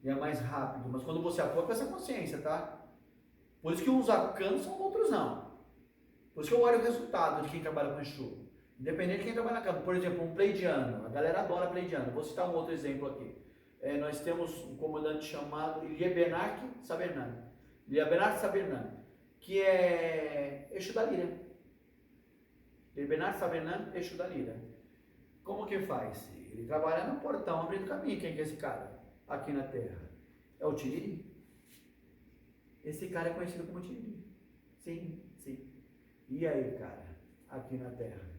Speaker 1: e é mais rápido, mas quando você apoia com essa consciência, tá? Por isso que uns alcançam, outros não. Por isso que eu olho o resultado de quem trabalha com Exu. Independente de quem trabalha na câmara. Por exemplo, um pleidiano. A galera adora pleidiano. Vou citar um outro exemplo aqui. Nós temos um comandante chamado Liebenark Sabernan. Liebenark Sabernan, que é eixo da lira. Liebenark Sabernan, eixo da lira. Como que faz? Ele trabalha no portão, abrindo caminho. Quem que é esse cara aqui na Terra? É o Tiriri. Esse cara é conhecido como Tiriri. Sim, sim. E aí, cara, aqui na Terra?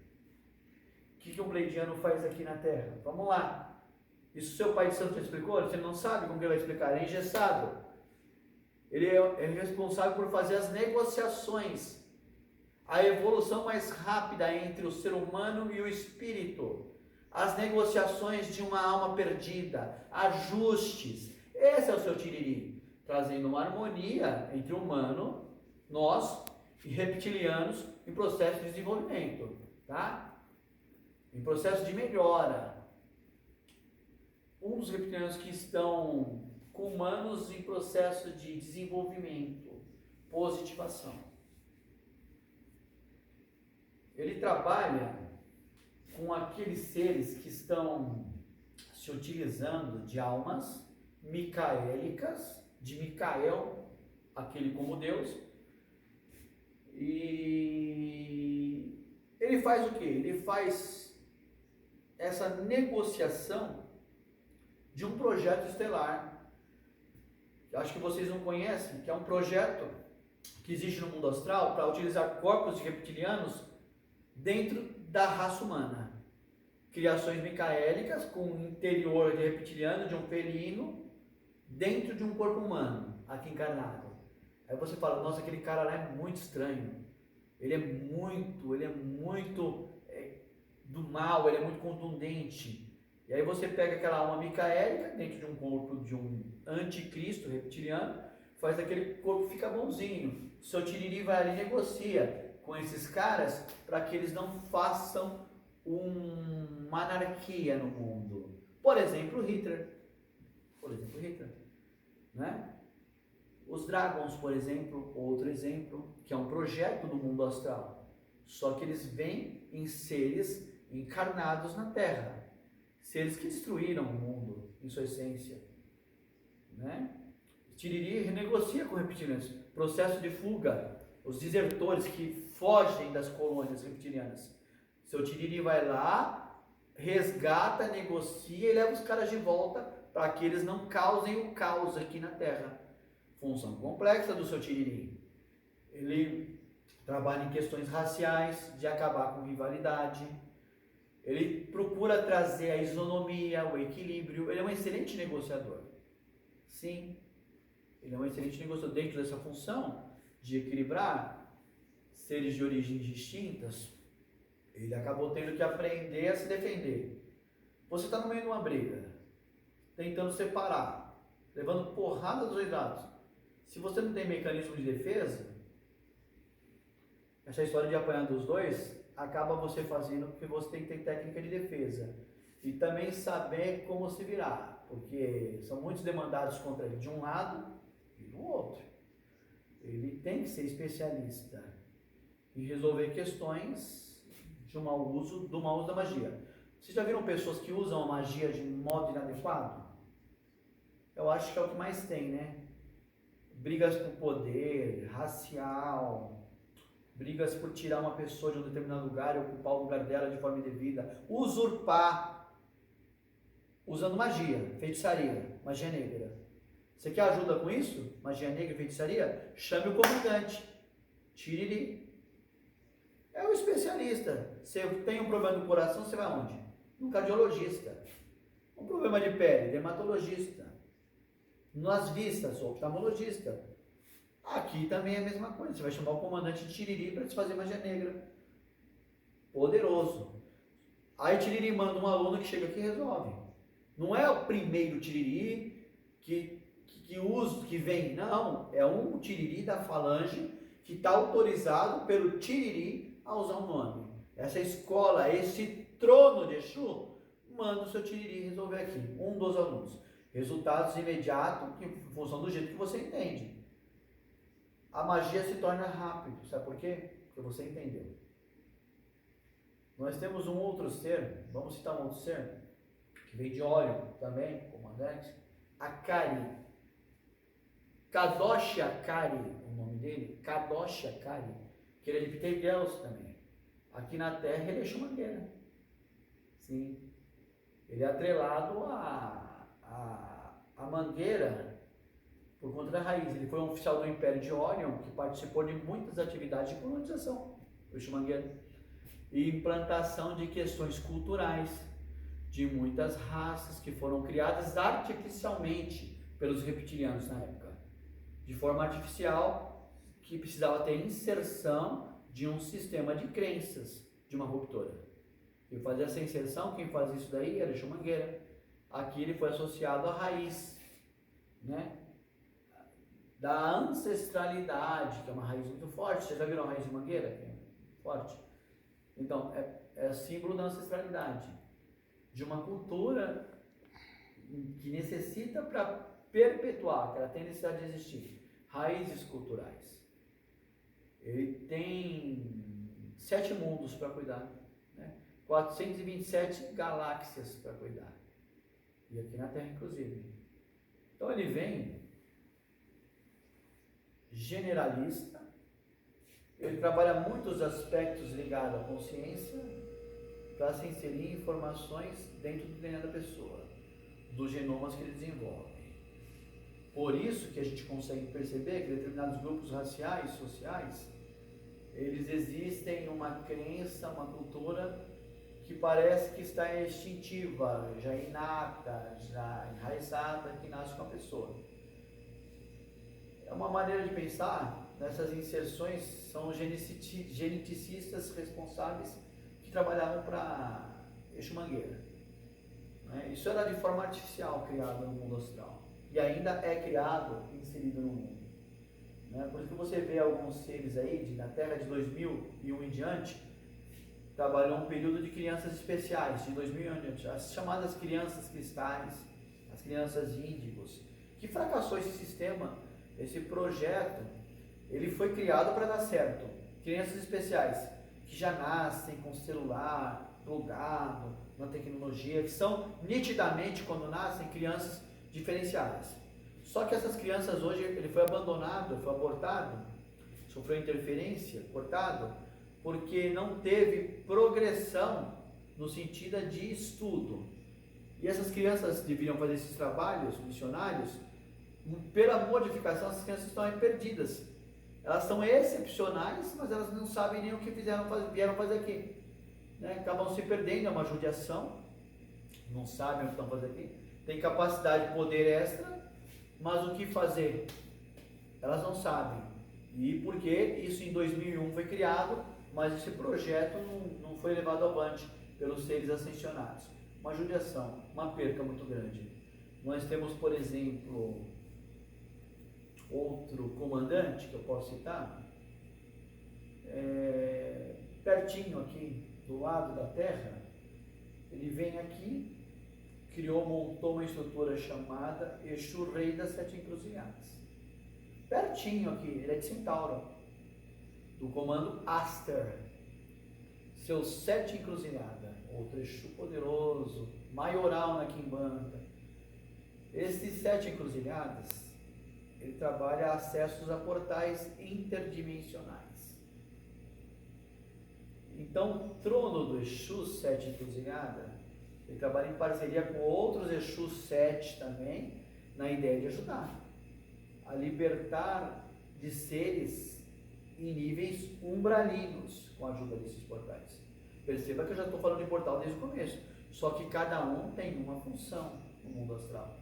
Speaker 1: O que um pleidiano faz aqui na Terra? Vamos lá. Isso seu pai de santo já explicou? Você não sabe como que ele vai explicar? Ele é engessado. Ele é responsável por fazer as negociações. A evolução mais rápida entre o ser humano e o espírito. As negociações de uma alma perdida. Ajustes. Esse é o seu Tiriri. Trazendo uma harmonia entre o humano, nós e reptilianos em processo de desenvolvimento. Tá? Em processo de melhora. Um dos reptilianos que estão com humanos em processo de desenvolvimento, positivação. Ele trabalha com aqueles seres que estão se utilizando de almas micaélicas, de Micael, aquele como Deus, e ele faz o quê? Ele faz essa negociação de um projeto estelar. Acho que vocês não conhecem, que é um projeto que existe no mundo astral para utilizar corpos de reptilianos dentro da raça humana. Criações micaélicas com um interior de reptiliano, de um felino, dentro de um corpo humano, aqui encarnado. Aí você fala, nossa, aquele cara lá é muito estranho. Ele é muito do mal, ele é muito contundente. E aí você pega aquela alma micaélica dentro de um corpo de um anticristo reptiliano, faz aquele corpo ficar bonzinho. O seu Tiriri vai ali e negocia com esses caras para que eles não façam uma anarquia no mundo. Por exemplo, Hitler. Né? Os Dragons, por exemplo, outro exemplo, que é um projeto do mundo astral. Só que eles vêm em seres encarnados na Terra. Seres que destruíram o mundo em sua essência. Né? Tiriri renegocia com reptilianos. Processo de fuga. Os desertores que fogem das colônias reptilianas. Seu Tiriri vai lá, resgata, negocia e leva os caras de volta para que eles não causem o caos aqui na Terra. Função complexa do seu Tiriri. Ele trabalha em questões raciais, de acabar com rivalidade. Ele procura trazer a isonomia, o equilíbrio. Ele é um excelente negociador. Sim, ele é um excelente negociador dentro dessa função de equilibrar seres de origens distintas. Ele acabou tendo que aprender a se defender. Você está no meio de uma briga, tentando separar, levando porrada dos dois lados. Se você não tem mecanismo de defesa, essa história de apanhar dos dois acaba você fazendo porque você tem que ter técnica de defesa e também saber como se virar, porque são muitos demandados contra ele de um lado e do outro. Ele tem que ser especialista em resolver questões do mau uso da magia. Vocês já viram pessoas que usam a magia de modo inadequado? Eu acho que é o que mais tem, né? Brigas por poder, racial, brigas por tirar uma pessoa de um determinado lugar e ocupar o lugar dela de forma indevida, usurpar, usando magia, feitiçaria, magia negra. Você quer ajuda com isso? Magia negra e feitiçaria? Chame o comandante, Tiriri. É um especialista. Você tem um problema do coração, você vai onde? Um cardiologista. Um problema de pele, dermatologista. Nas vistas, oftalmologista. Aqui também é a mesma coisa. Você vai chamar o comandante de Tiriri para te fazer magia negra. Poderoso. Aí Tiriri manda um aluno que chega aqui e resolve. Não é o primeiro Tiriri que vem. Não. É um Tiriri da falange que está autorizado pelo Tiriri a usar o nome. Essa escola, esse trono de Exu, manda o seu Tiriri resolver aqui. Um dos alunos. Resultados imediatos em função do jeito que você entende. A magia se torna rápido, sabe por quê? Porque você entendeu. Nós temos um outro ser, vamos citar um outro ser, que veio de Orion também, comandante, Akari. Kadosh Akari, o nome dele, Kadosh Akari, que ele é de Pteigels também. Aqui na Terra ele é Xumangueira. Sim. Ele é atrelado à mangueira por conta da raiz. Ele foi um oficial do Império de Orion que participou de muitas atividades de colonização, o Xumangueira, e implantação de questões culturais de muitas raças que foram criadas artificialmente pelos reptilianos na época, de forma artificial, que precisava ter inserção de um sistema de crenças de uma ruptura. E fazer essa inserção, quem faz isso daí era Xumangueira. Aqui ele foi associado à raiz, né, da ancestralidade, que é uma raiz muito forte. Você já viram a raiz de mangueira? É forte. Então, é símbolo da ancestralidade, de uma cultura que necessita para perpetuar, que ela tem necessidade de existir, raízes culturais. Ele tem 7 mundos para cuidar, né? 427 galáxias para cuidar, e aqui na Terra inclusive. Então ele vem generalista, ele trabalha muitos aspectos ligados à consciência para se inserir informações dentro do DNA da pessoa, dos genomas que ele desenvolve. Por isso que a gente consegue perceber que determinados grupos raciais, sociais, eles existem uma crença, uma cultura que parece que está instintiva, já inata, já enraizada, que nasce com a pessoa. É uma maneira de pensar, nessas inserções são os geneticistas responsáveis que trabalhavam para Exu-Mangueira. Isso era de forma artificial criado no mundo astral e ainda é criado e inserido no mundo. Por isso que você vê alguns seres aí, na Terra de 2001 em diante, trabalhou um período de crianças especiais, de 2001 em diante, as chamadas crianças cristais, as crianças índigos, que fracassou esse sistema, esse projeto. Ele foi criado para dar certo. Crianças especiais, que já nascem com celular plugado, na tecnologia, que são nitidamente, quando nascem, crianças diferenciadas. Só que essas crianças hoje, ele foi abandonado, foi abortado, sofreu interferência, cortado, porque não teve progressão no sentido de estudo. E essas crianças deveriam fazer esses trabalhos missionários, pela modificação, essas crianças estão aí perdidas. Elas são excepcionais, mas elas não sabem nem o que vieram fazer aqui. Acabam se perdendo, é uma judiação, não sabem o que estão fazendo aqui. Tem capacidade, poder extra, mas o que fazer? Elas não sabem. E porque isso em 2001 foi criado, mas esse projeto não foi levado avante pelos seres ascensionados. Uma judiação, uma perca muito grande. Nós temos, por exemplo, outro comandante que eu posso citar, pertinho aqui, do lado da Terra. Ele vem aqui, montou uma estrutura chamada Exu Rei das 7 Encruzilhadas. Pertinho aqui, ele é de Centauro, do comando Aster. Seus 7 Encruzilhadas, outro Exu poderoso, maioral na Quimbanda. Esses 7 Encruzilhadas, ele trabalha acessos a portais interdimensionais. Então, o trono do Exu 7 Encruzilhada, ele trabalha em parceria com outros Exus 7 também, na ideia de ajudar a libertar de seres em níveis umbralinos com a ajuda desses portais. Perceba que eu já estou falando de portal desde o começo, só que cada um tem uma função no mundo astral.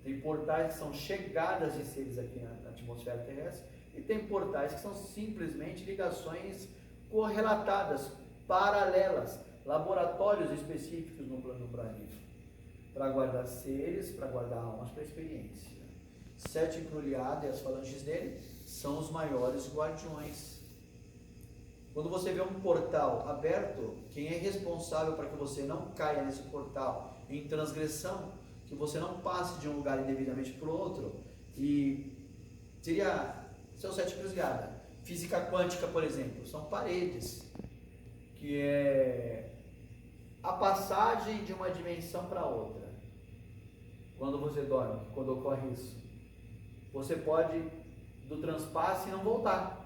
Speaker 1: Tem portais que são chegadas de seres aqui na atmosfera terrestre e tem portais que são simplesmente ligações correlatadas, paralelas, laboratórios específicos no plano umbralino, para guardar seres, para guardar almas, para experiência. 7 Encruzilhadas e as falanges dele são os maiores guardiões. Quando você vê um portal aberto, quem é responsável para que você não caia nesse portal em transgressão, que você não passe de um lugar indevidamente para o outro, e são 7 Encruzilhadas. Física quântica, por exemplo, são paredes que é a passagem de uma dimensão para outra. Quando você dorme, quando ocorre isso, você pode do transpasse e não voltar.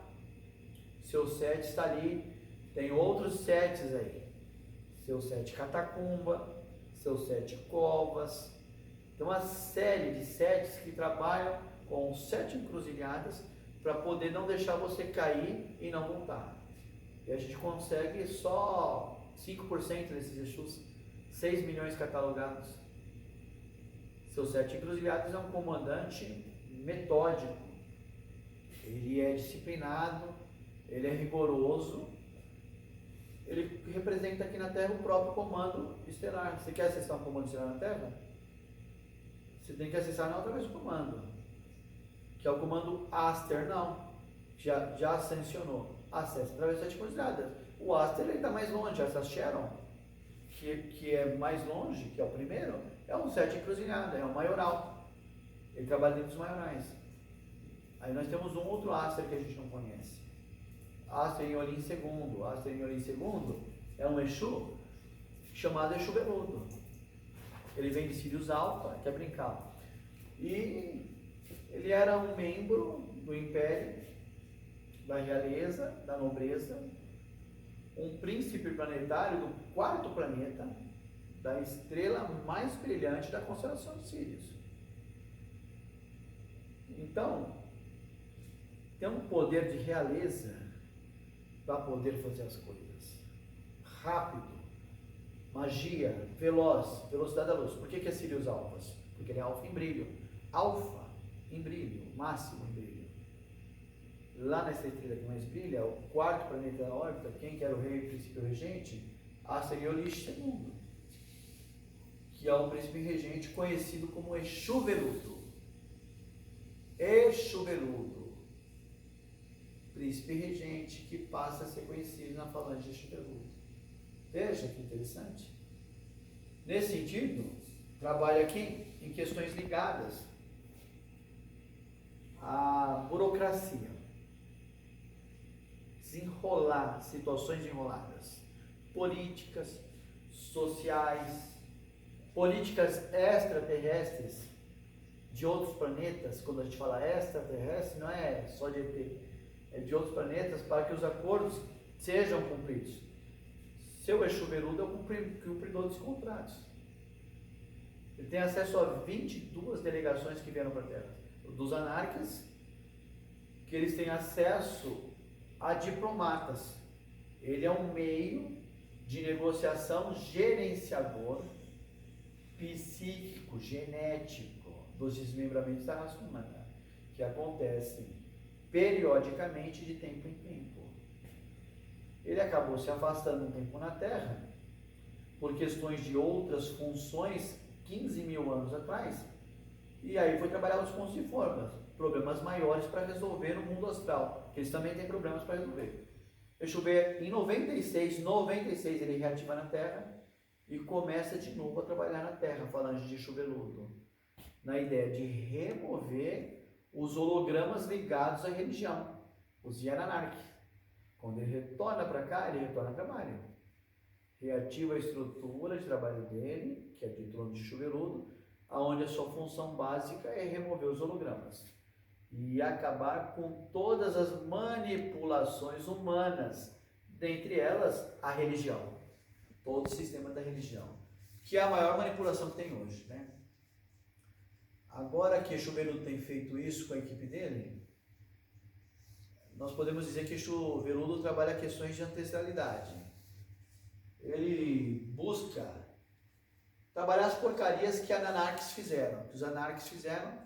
Speaker 1: Seu set está ali, tem outros sets aí. Seu set catacumba, seu set covas. Tem uma série de sets que trabalham com 7 encruzilhadas para poder não deixar você cair e não voltar. E a gente consegue só 5% desses Exus, 6 milhões catalogados. Seu 7 encruzilhadas é um comandante metódico. Ele é disciplinado, ele é rigoroso. Ele representa aqui na Terra o próprio comando estelar. Você quer acessar um comando estelar na Terra? Você tem que acessar não através do comando, que é o comando Aster, não. Já ascensionou. Acessa através das 7 encruzilhadas. O Aster está mais longe, essa Sharon, que é mais longe, que é o primeiro, é um 7 encruzilhada, é um maioral. Ele trabalha dentro dos maiorais. Aí nós temos um outro Aster que a gente não conhece. Aster em Olim II. Aster em Olim II é um Exu chamado Exu Veludo. Ele vem de Sirius Alpha, quer brincar. E ele era um membro do Império, da realeza, da nobreza, um príncipe planetário do 4º planeta, da estrela mais brilhante da constelação de Sírius. Então, tem um poder de realeza para poder fazer as coisas. Rápido, magia, veloz, velocidade da luz. Por que é Sirius Alphas? Porque ele é alfa em brilho. Alfa em brilho, máximo em brilho. Lá nessa estrela que mais brilha, o 4º planeta da órbita, quem que era o rei e príncipe regente? Asteriolish II, que é um príncipe regente conhecido como Exu Veludo. Exu Veludo, príncipe regente que passa a ser conhecido na falange de Exu Veludo. Veja que interessante. Nesse sentido, trabalha aqui em questões ligadas à burocracia. Desenrolar situações enroladas, políticas, sociais, políticas extraterrestres de outros planetas. Quando a gente fala extraterrestre, não é só de ET, é de outros planetas, para que os acordos sejam cumpridos. Seu Exu Veludo é o cumpridor dos contratos. Ele tem acesso a 22 delegações que vieram para a Terra. Dos anarcas, que eles têm acesso a diplomatas. Ele é um meio de negociação gerenciador, psíquico, genético dos desmembramentos da raça humana, que acontecem periodicamente de tempo em tempo. Ele acabou se afastando um tempo na Terra por questões de outras funções 15 mil anos atrás, e aí foi trabalhar os pontos de forma, problemas maiores para resolver no mundo astral, que eles também têm problemas para resolver. Exu V, em 96 ele reativa na Terra e começa de novo a trabalhar na Terra, falando de Exu Veludo, na ideia de remover os hologramas ligados à religião, os Yananark. Quando ele retorna para cá, ele retorna a trabalho. Reativa a estrutura de trabalho dele, que é de trono de Exu Veludo, onde a sua função básica é remover os hologramas e acabar com todas as manipulações humanas, dentre elas a religião, todo o sistema da religião, que é a maior manipulação que tem hoje, né? Agora que Exu Veludo tem feito isso com a equipe dele, nós podemos dizer que Exu Veludo trabalha questões de ancestralidade. Ele busca trabalhar as porcarias que os anarques fizeram,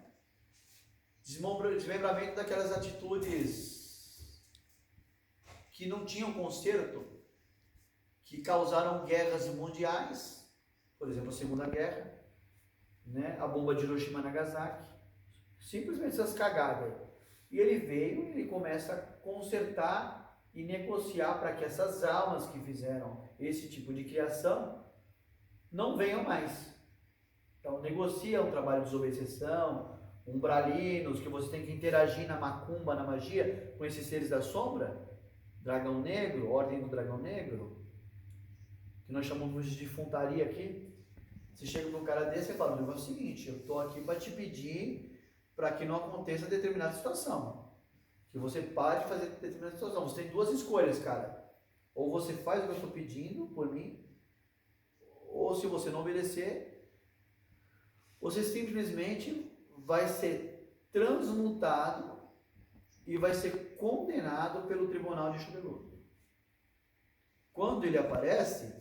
Speaker 1: desmembramento daquelas atitudes que não tinham conserto, que causaram guerras mundiais, por exemplo, a Segunda Guerra, né? A bomba de Hiroshima e Nagasaki, simplesmente essas cagadas. E ele veio e ele começa a consertar e negociar para que essas almas que fizeram esse tipo de criação não venham mais. Então negocia um trabalho de desobsessão, umbralinos, que você tem que interagir na macumba, na magia, com esses seres da sombra, dragão negro, ordem do dragão negro, que nós chamamos de defuntaria aqui. Você chega para um cara desse e fala, o negócio é o seguinte, eu estou aqui para te pedir para que não aconteça determinada situação. Que você pare de fazer determinada situação. Você tem duas escolhas, cara. Ou você faz o que eu estou pedindo por mim, ou se você não obedecer, você simplesmente vai ser transmutado e vai ser condenado pelo tribunal de Exu. Quando ele aparece,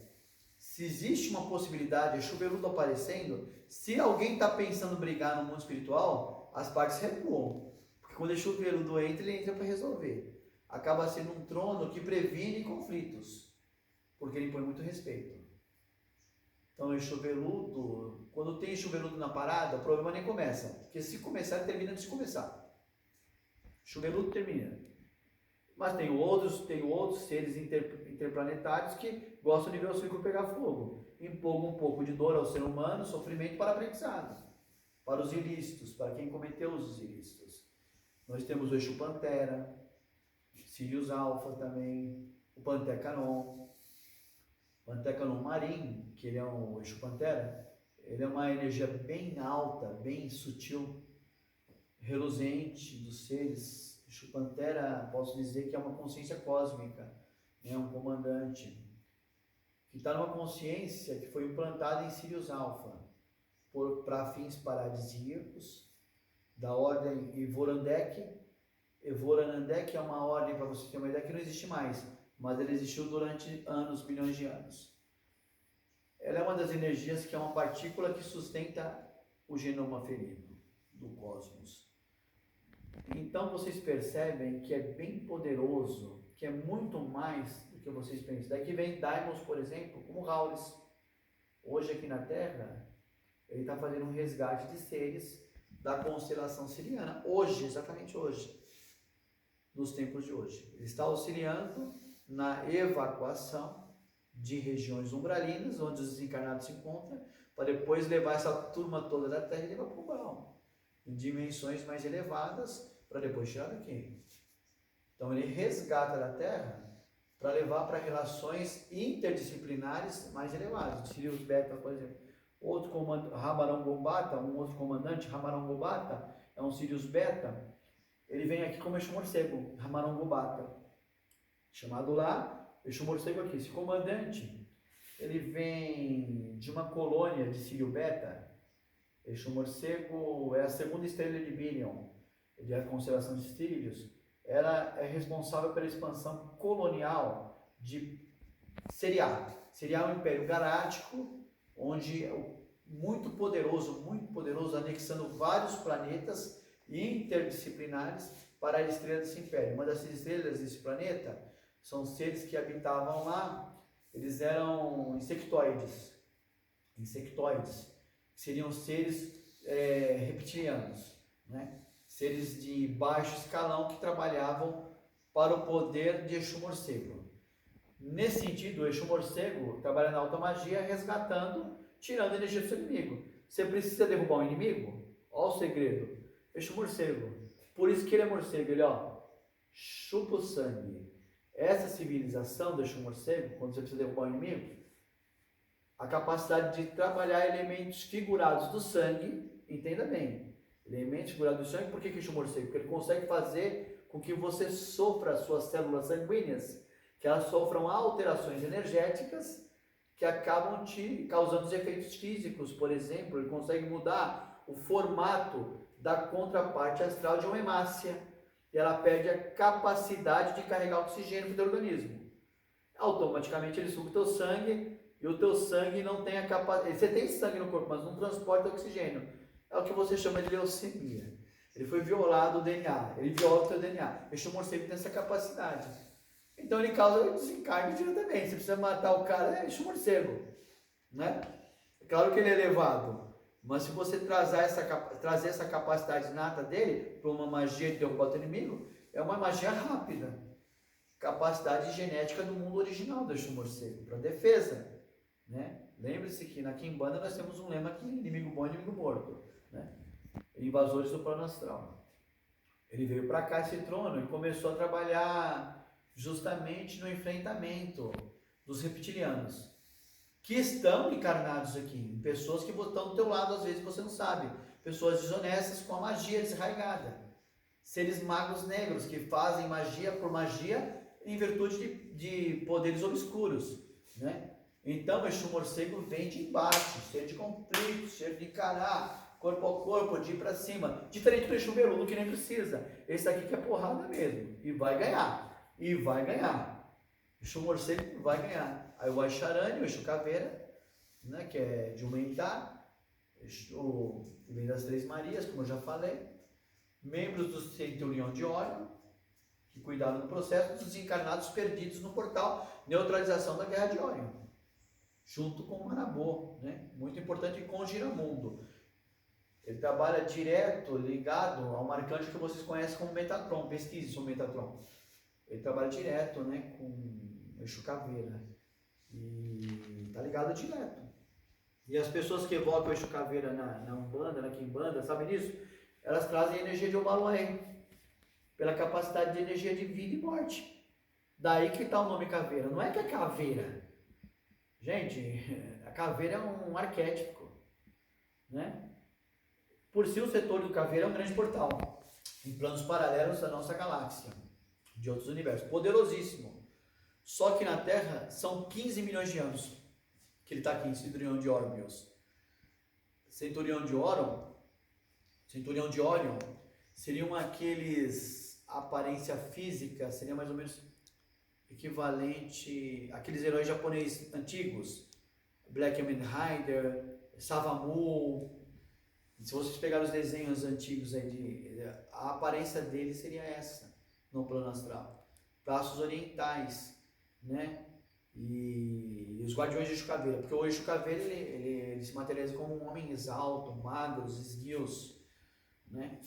Speaker 1: se existe uma possibilidade, Exu aparecendo, se alguém está pensando em brigar no mundo espiritual, as partes recuam. Porque quando Exu entra, ele entra para resolver. Acaba sendo um trono que previne conflitos, porque ele impõe muito respeito. Então, Exu quando tem Exu na parada, o problema nem começa, porque se começar, termina de se começar. Exu termina. Mas tem outros seres interplanetários que gostam de ver o ciclo pegar fogo. Empolgam um pouco de dor ao ser humano, sofrimento para aprendizado, para os ilícitos, para quem cometeu os ilícitos. Nós temos o Exu Pantera, Sirius Alfa também, o Pantecanon Marim, que ele é um Exu Pantera, ele é uma energia bem alta, bem sutil, reluzente dos seres. Exu Pantera, posso dizer que é uma consciência cósmica, é um comandante, que está numa consciência que foi implantada em Sirius Alfa, para fins paradisíacos, da ordem Evoranandek. Evoranandek é uma ordem, para você ter uma ideia, que não existe mais, mas ela existiu durante anos, bilhões de anos. Ela é uma das energias que é uma partícula que sustenta o genoma ferido do cosmos. Então vocês percebem que é bem poderoso, que é muito mais do que vocês pensam. Daqui vem Daimons, por exemplo, como Raulis. Hoje aqui na Terra, ele está fazendo um resgate de seres da constelação siriana. Hoje, exatamente hoje, nos tempos de hoje. Ele está auxiliando na evacuação de regiões umbralinas, onde os desencarnados se encontram, para depois levar essa turma toda da Terra e levar para o umbral, em dimensões mais elevadas, para depois tirar daqui. Então ele resgata da Terra para levar para relações interdisciplinares mais elevadas. Sirius Beta, por exemplo. Outro comandante, Ramarangombata, um outro comandante, Ramarangombata, é um Sirius Beta. Ele vem aqui como Exu Morcego, Ramarangombata. Chamado lá, Exu Morcego aqui. Esse comandante, ele vem de uma colônia de Sírio Beta. Exu Morcego é a segunda estrela de Birion, de a constelação de Sirius. Ela é responsável pela expansão colonial de Seriá. Seriá é um império galáctico, onde muito poderoso, anexando vários planetas interdisciplinares para a estrela desse império. Uma das estrelas desse planeta são seres que habitavam lá, eles eram insectoides, seriam seres reptilianos, né? Seres de baixo escalão que trabalhavam para o poder de Exu Morcego. Nesse sentido, o Exu Morcego trabalha na alta magia, resgatando, tirando a energia do seu inimigo. Você precisa derrubar um inimigo? Olha o segredo. Exu Morcego. Por isso que ele é morcego, ele chupa o sangue. Essa civilização do Exu Morcego, quando você precisa derrubar um inimigo, a capacidade de trabalhar elementos figurados do sangue, entenda bem, elementos figurados do sangue, por que Exu Morcego? Porque ele consegue fazer com que você sofra as suas células sanguíneas, que elas sofram alterações energéticas que acabam te causando os efeitos físicos. Por exemplo, ele consegue mudar o formato da contraparte astral de uma hemácia, e ela perde a capacidade de carregar oxigênio para o teu organismo. Automaticamente ele suga o teu sangue, e o teu sangue não tem a capacidade. Você tem sangue no corpo, mas não transporta oxigênio. É o que você chama de leucemia. Ele foi violado o DNA, ele viola o teu DNA. Exu Morcego tem essa capacidade. Então ele causa desencarne diretamente. Você precisa matar o cara, Exu Morcego, né? É claro que ele é elevado, mas se você trazer essa capacidade inata dele para uma magia de derrubar o teu inimigo, é uma magia rápida. Capacidade genética do mundo original do Exu Morcego, para defesa, né? Lembre-se que na Quimbanda nós temos um lema aqui: inimigo bom e inimigo morto, né? Invasores do plano astral. Ele veio para cá, esse trono, e começou a trabalhar justamente no enfrentamento dos reptilianos. que estão encarnados aqui, pessoas que estão do teu lado, às vezes você não sabe, pessoas desonestas com a magia desarraigada, seres magos negros que fazem magia por magia em virtude de poderes obscuros, né? Então, Exu Morcego vem de embate, cheio de conflitos, cheio de encarar, corpo a corpo, de ir pra cima. Diferente do Exu Berulo, que nem precisa. Esse aqui que é porrada mesmo. E vai ganhar. E vai ganhar. Exu Morcego vai ganhar. Aí o Aicharani, o Exu Caveira, né, que é de Humentá, Exu, que vem das Três Marias, como eu já falei. Membros do Centurião de Orion, que cuidaram do processo dos desencarnados perdidos no portal, neutralização da Guerra de Orion, junto com o Manabô, né? Muito importante, com o Giramundo. Ele trabalha direto, ligado ao marcante que vocês conhecem como Metatron, pesquise sobre Metatron. Ele trabalha direto, né, com o Exu Caveira, e está ligado direto. E as pessoas que evocam o Exu Caveira na Umbanda, na Quimbanda, sabem disso? Elas trazem energia de Obaluaê, pela capacidade de energia de vida e morte. Daí que está o nome caveira. Não é que é caveira. Gente, a caveira é um arquétipo, né? Por si, o setor do caveira é um grande portal em planos paralelos da nossa galáxia, de outros universos. Poderosíssimo. Só que na Terra são 15 milhões de anos que ele está aqui em Centurião de Orbios. Centurião de Orion seriam aqueles, a aparência física seria mais ou menos equivalente àqueles heróis japoneses antigos, Black Kamen Rider, Savamu. Se vocês pegarem os desenhos antigos aí, a aparência dele seria essa no plano astral. Braços orientais, né? E os guardiões de Exu Caveira, porque o Exu Caveira ele se materializa como homens altos, magros, esguios, né?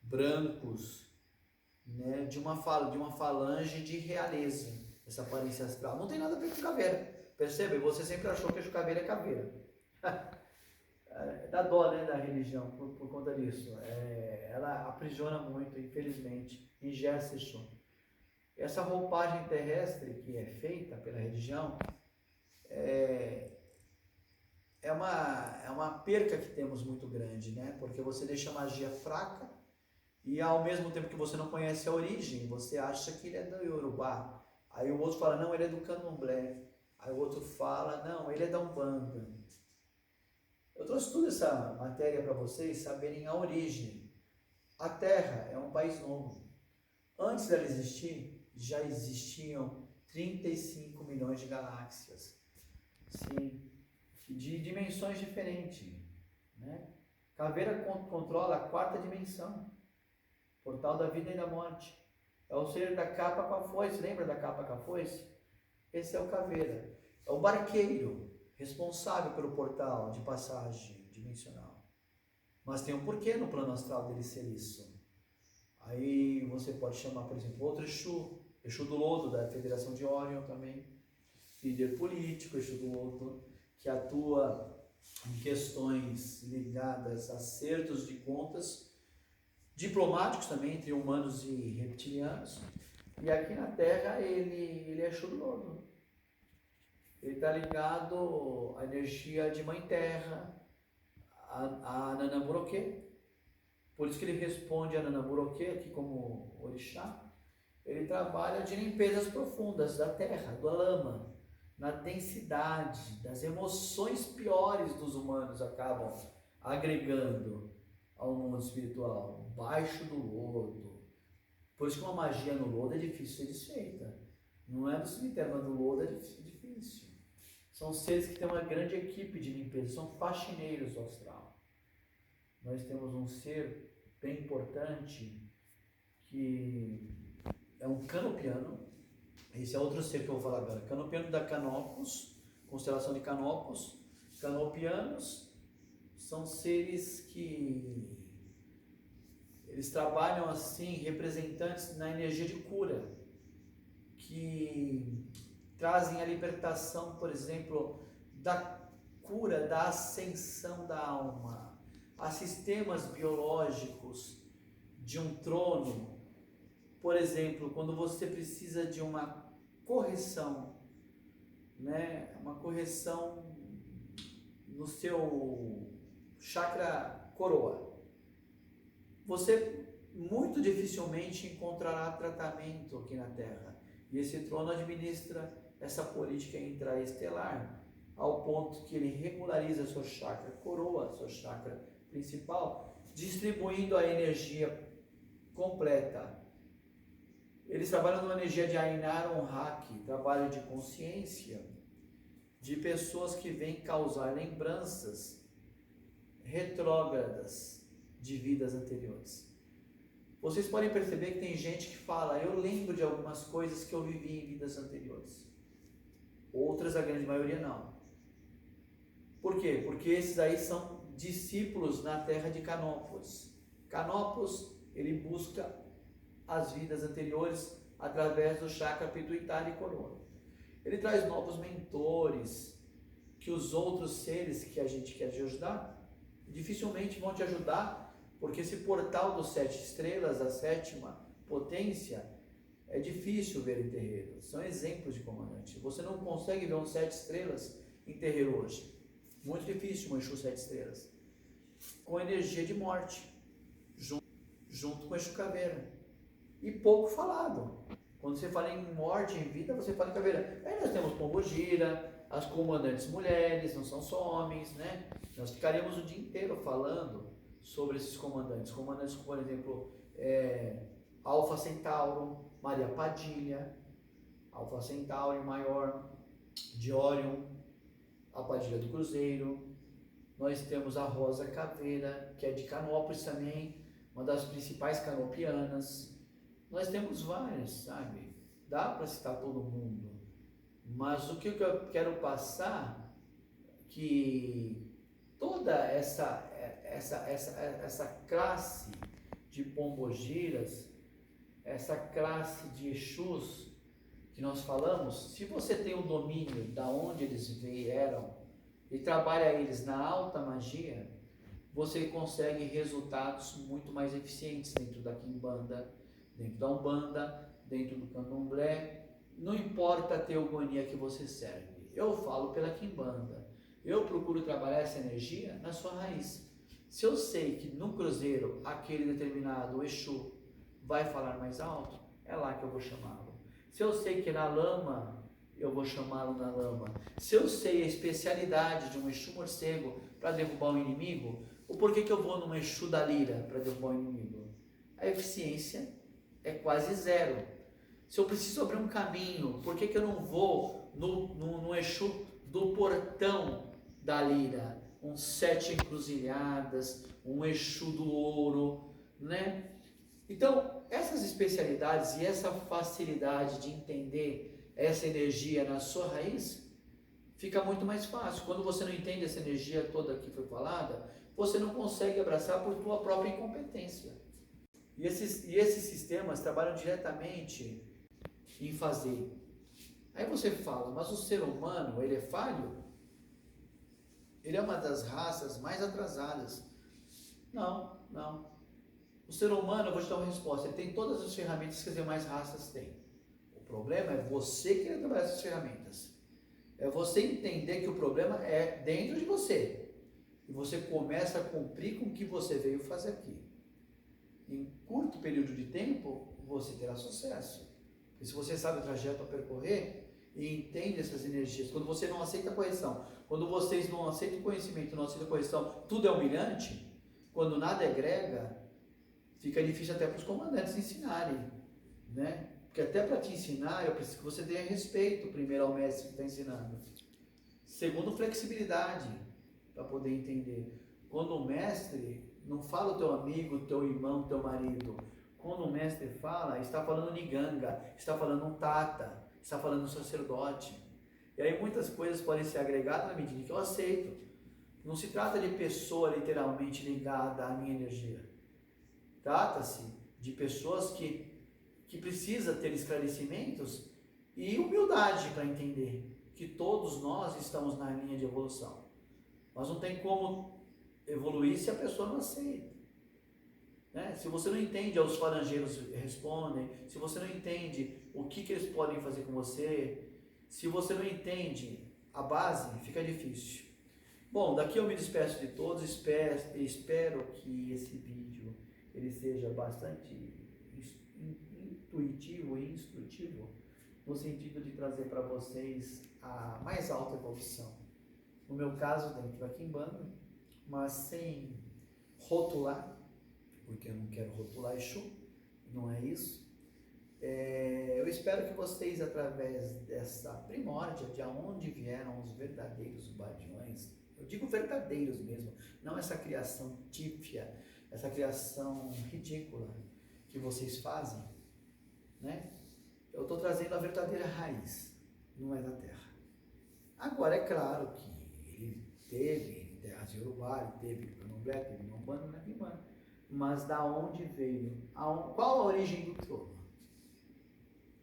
Speaker 1: Brancos, né? De uma falange de realeza, essa aparência astral. Não tem nada a ver com caveira, percebe? Você sempre achou que Exu Caveira é caveira. Dá dó, né, da religião por conta disso. Ela aprisiona muito, infelizmente, engessa Exu. Essa roupagem terrestre que é feita pela religião é uma perca que temos muito grande, né? Porque você deixa a magia fraca e ao mesmo tempo que você não conhece a origem, você acha que ele é do Yorubá. Aí o outro fala, não, ele é do Candomblé. Aí o outro fala, não, ele é da Umbanda. Eu trouxe toda essa matéria para vocês saberem a origem. A Terra é um país novo. Antes dela existir, já existiam 35 milhões de galáxias. Sim, de dimensões diferentes, né? Caveira controla a quarta dimensão, portal da vida e da morte. É o ser da capa com a foice, lembra da capa com a foice? Esse é o Caveira. É o barqueiro responsável pelo portal de passagem dimensional. Mas tem um porquê no plano astral dele ser isso. Aí você pode chamar, por exemplo, outro Exu, Exu do Lodo, da Federação de Orion também, líder político, Exu do Lodo, que atua em questões ligadas a acertos de contas, diplomáticos também, entre humanos e reptilianos. E aqui na Terra ele é Exu do Lodo. Ele está ligado à energia de Mãe Terra, a Nanamburoquê. Por isso que ele responde a Nanamburoquê aqui como orixá. Ele trabalha de limpezas profundas da terra, da lama, na densidade, das emoções piores dos humanos acabam agregando ao mundo espiritual, baixo do lodo. Por isso que uma magia no lodo é difícil de ser desfeita. Não é do cemitério, mas do lodo é difícil. São seres que têm uma grande equipe de limpeza, são faxineiros do astral. Nós temos um ser bem importante que é um canopiano. Esse é outro ser que eu vou falar agora. Canopiano da Canopus, constelação de Canopus. Canopianos são seres que eles trabalham assim, representantes na energia de cura, que trazem a libertação, por exemplo, da cura, da ascensão da alma, a sistemas biológicos de um trono. Por exemplo, quando você precisa de uma correção né, uma correção no seu chakra coroa. Você muito dificilmente encontrará tratamento aqui na Terra. E esse trono administra essa política intraestelar, ao ponto que ele regulariza seu chakra coroa, seu chakra principal, distribuindo a energia completa. Eles trabalham numa energia de Ainaron Haki, trabalho de consciência, de pessoas que vêm causar lembranças retrógradas de vidas anteriores. Vocês podem perceber que tem gente que fala, eu lembro de algumas coisas que eu vivi em vidas anteriores. Outras, a grande maioria, não. Por quê? Porque esses aí são discípulos na terra de Canopus. Canopus, ele busca as vidas anteriores através do chakra pituitário e coroa. Ele traz novos mentores, que os outros seres que a gente quer te ajudar, dificilmente vão te ajudar, porque esse portal dos 7 estrelas, a 7ª potência, é difícil ver em terreiro. São exemplos de comandante. Você não consegue ver um 7 estrelas em terreiro hoje. Muito difícil um Exu 7 estrelas. Com energia de morte, junto com o Exu Caveira. E pouco falado. Quando você fala em morte, em vida, você fala em caveira. Aí nós temos Pombogira, as comandantes mulheres, não são só homens, né? Nós ficaríamos o dia inteiro falando sobre esses comandantes. Comandantes, por exemplo, Alfa Centauro, Maria Padilha, Alfa Centauro maior, de Orion, a Padilha do Cruzeiro. Nós temos a Rosa Caveira, que é de Canópolis também, uma das principais canopianas. Nós temos várias, sabe? Dá para citar todo mundo. Mas o que eu quero passar, que toda essa classe de pombogiras, essa classe de Exus que nós falamos, se você tem o domínio da onde eles vieram e trabalha eles na alta magia, você consegue resultados muito mais eficientes dentro da Quimbanda, dentro da Umbanda, dentro do Candomblé. Não importa a teogonia que você serve. Eu falo pela Quimbanda. Eu procuro trabalhar essa energia na sua raiz. Se eu sei que no cruzeiro aquele determinado Exu vai falar mais alto, é lá que eu vou chamá-lo. Se eu sei que na lama, eu vou chamá-lo na lama. Se eu sei a especialidade de um Exu morcego para derrubar um inimigo, o porquê que eu vou numa Exu da lira para derrubar um inimigo? A eficiência é quase zero. Se eu preciso abrir um caminho, por que eu não vou no Exu do portão da lira? Um 7 encruzilhadas, um Exu do ouro, né? Então, essas especialidades e essa facilidade de entender essa energia na sua raiz, fica muito mais fácil. Quando você não entende essa energia toda que foi falada, você não consegue abraçar por tua própria incompetência. E esses sistemas trabalham diretamente em fazer. Aí você fala, mas o ser humano, ele é falho? Ele é uma das raças mais atrasadas. Não. O ser humano, eu vou te dar uma resposta, ele tem todas as ferramentas que as demais raças têm. O problema é você querer trabalhar essas ferramentas. É você entender que o problema é dentro de você. E você começa a cumprir com o que você veio fazer aqui. Em curto período de tempo, você terá sucesso. E se você sabe o trajeto a percorrer e entende essas energias, quando você não aceita a correção, quando vocês não aceitam o conhecimento, não aceitam a correção, tudo é humilhante, quando nada é grega, fica difícil até para os comandantes ensinarem, né? Porque até para te ensinar, eu preciso que você tenha respeito, primeiro, ao mestre que está ensinando. Segundo, flexibilidade, para poder entender. Quando o mestre não fala o teu amigo, teu irmão, teu marido, quando o mestre fala, está falando Niganga, está falando um Tata, está falando um sacerdote. E aí muitas coisas podem ser agregadas na medida que eu aceito. Não se trata de pessoa literalmente ligada à minha energia. Trata-se de pessoas que precisam ter esclarecimentos e humildade para entender que todos nós estamos na linha de evolução. Mas não tem como evoluir se a pessoa não aceita. Né? Se você não entende, os farangeiros respondem. Se você não entende o que eles podem fazer com você, Se você não entende a base, fica difícil. Bom, daqui eu me despeço de todos, espero que esse vídeo ele seja bastante intuitivo e instrutivo, no sentido de trazer para vocês a mais alta evolução. No meu caso, dentro da Quimbanda, mas sem rotular, porque eu não quero rotular Exu, não é isso. Eu espero que vocês, através dessa primórdia, de onde vieram os verdadeiros guardiões, eu digo verdadeiros mesmo, não essa criação típia, essa criação ridícula que vocês fazem, né? Eu estou trazendo a verdadeira raiz, não é da terra. Agora, é claro que ele teve em terras de Urubá, teve no Candomblé, teve no Umbanda, na Quimbanda, mas da onde veio? Qual a origem do trono?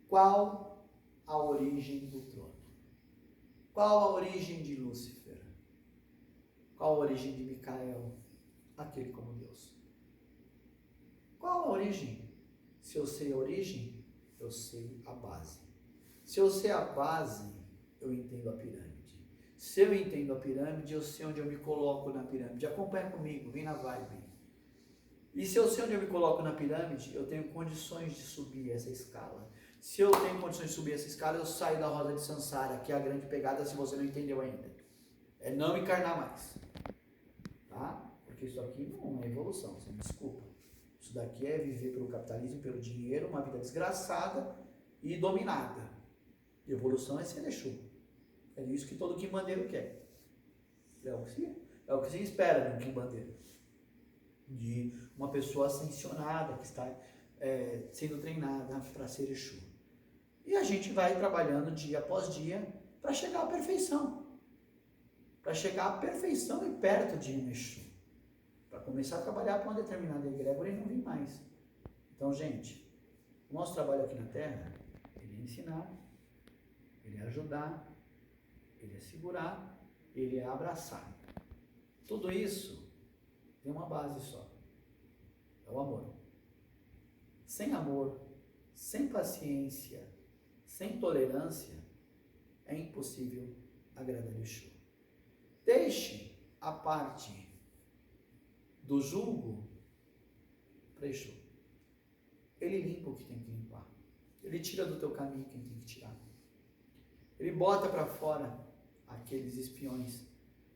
Speaker 1: Qual a origem do trono? Qual a origem de Lúcifer? Qual a origem de Micael, aquele como Deus? Qual a origem? Se eu sei a origem, eu sei a base. Se eu sei a base, eu entendo a pirâmide. Se eu entendo a pirâmide, eu sei onde eu me coloco na pirâmide. Acompanha comigo, vem na vibe. E se eu sei onde eu me coloco na pirâmide, eu tenho condições de subir essa escala. Se eu tenho condições de subir essa escala, eu saio da roda de Sansara, que é a grande pegada, se você não entendeu ainda. É não encarnar mais. Tá? Porque isso aqui não é evolução, você me desculpa. Isso daqui é viver pelo capitalismo, pelo dinheiro, uma vida desgraçada e dominada. E evolução é ser Exu. É isso que todo quimbandeiro quer. É o que se espera de um quimbandeiro. De uma pessoa ascensionada que está sendo treinada para ser Exu. E a gente vai trabalhando dia após dia para chegar à perfeição. Para chegar à perfeição e perto de um Exu. Para começar a trabalhar para uma determinada egrégora e não vir mais. Então, gente, o nosso trabalho aqui na Terra, ele é ensinar, ele é ajudar, ele é segurar, ele é abraçar. Tudo isso tem uma base só. É o amor. Sem amor, sem paciência, sem tolerância, é impossível agradar o Exu. Deixe a parte do julgo para Exu. Ele limpa o que tem que limpar. Ele tira do teu caminho quem tem que tirar. Ele bota para fora aqueles espiões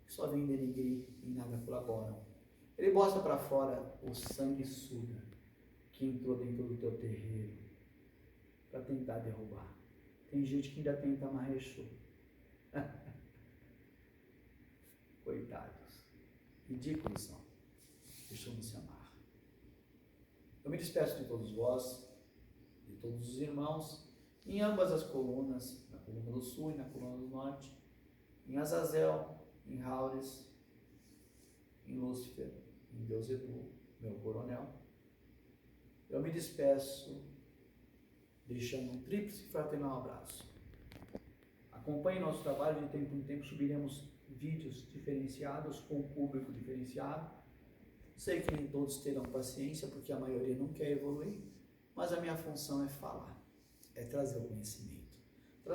Speaker 1: que só vêm denegrir e nada colaboram. Ele bota para fora o sanguessuga que entrou dentro do teu terreiro para tentar derrubar. Tem gente que ainda tenta amarrar Exu. Coitados. Ridículos são. Exu não se amarra. Eu me despeço de todos vós, de todos os irmãos, em ambas as colunas, na coluna do sul e na coluna do norte, em Azazel, em Haures, em Lúcifer, em Beuzebu, meu coronel. Eu me despeço deixando um tríplice fraternal abraço. Acompanhe nosso trabalho, de tempo em tempo subiremos vídeos diferenciados, com um público diferenciado. Sei que nem todos terão paciência, porque a maioria não quer evoluir, mas a minha função é falar, é trazer o conhecimento.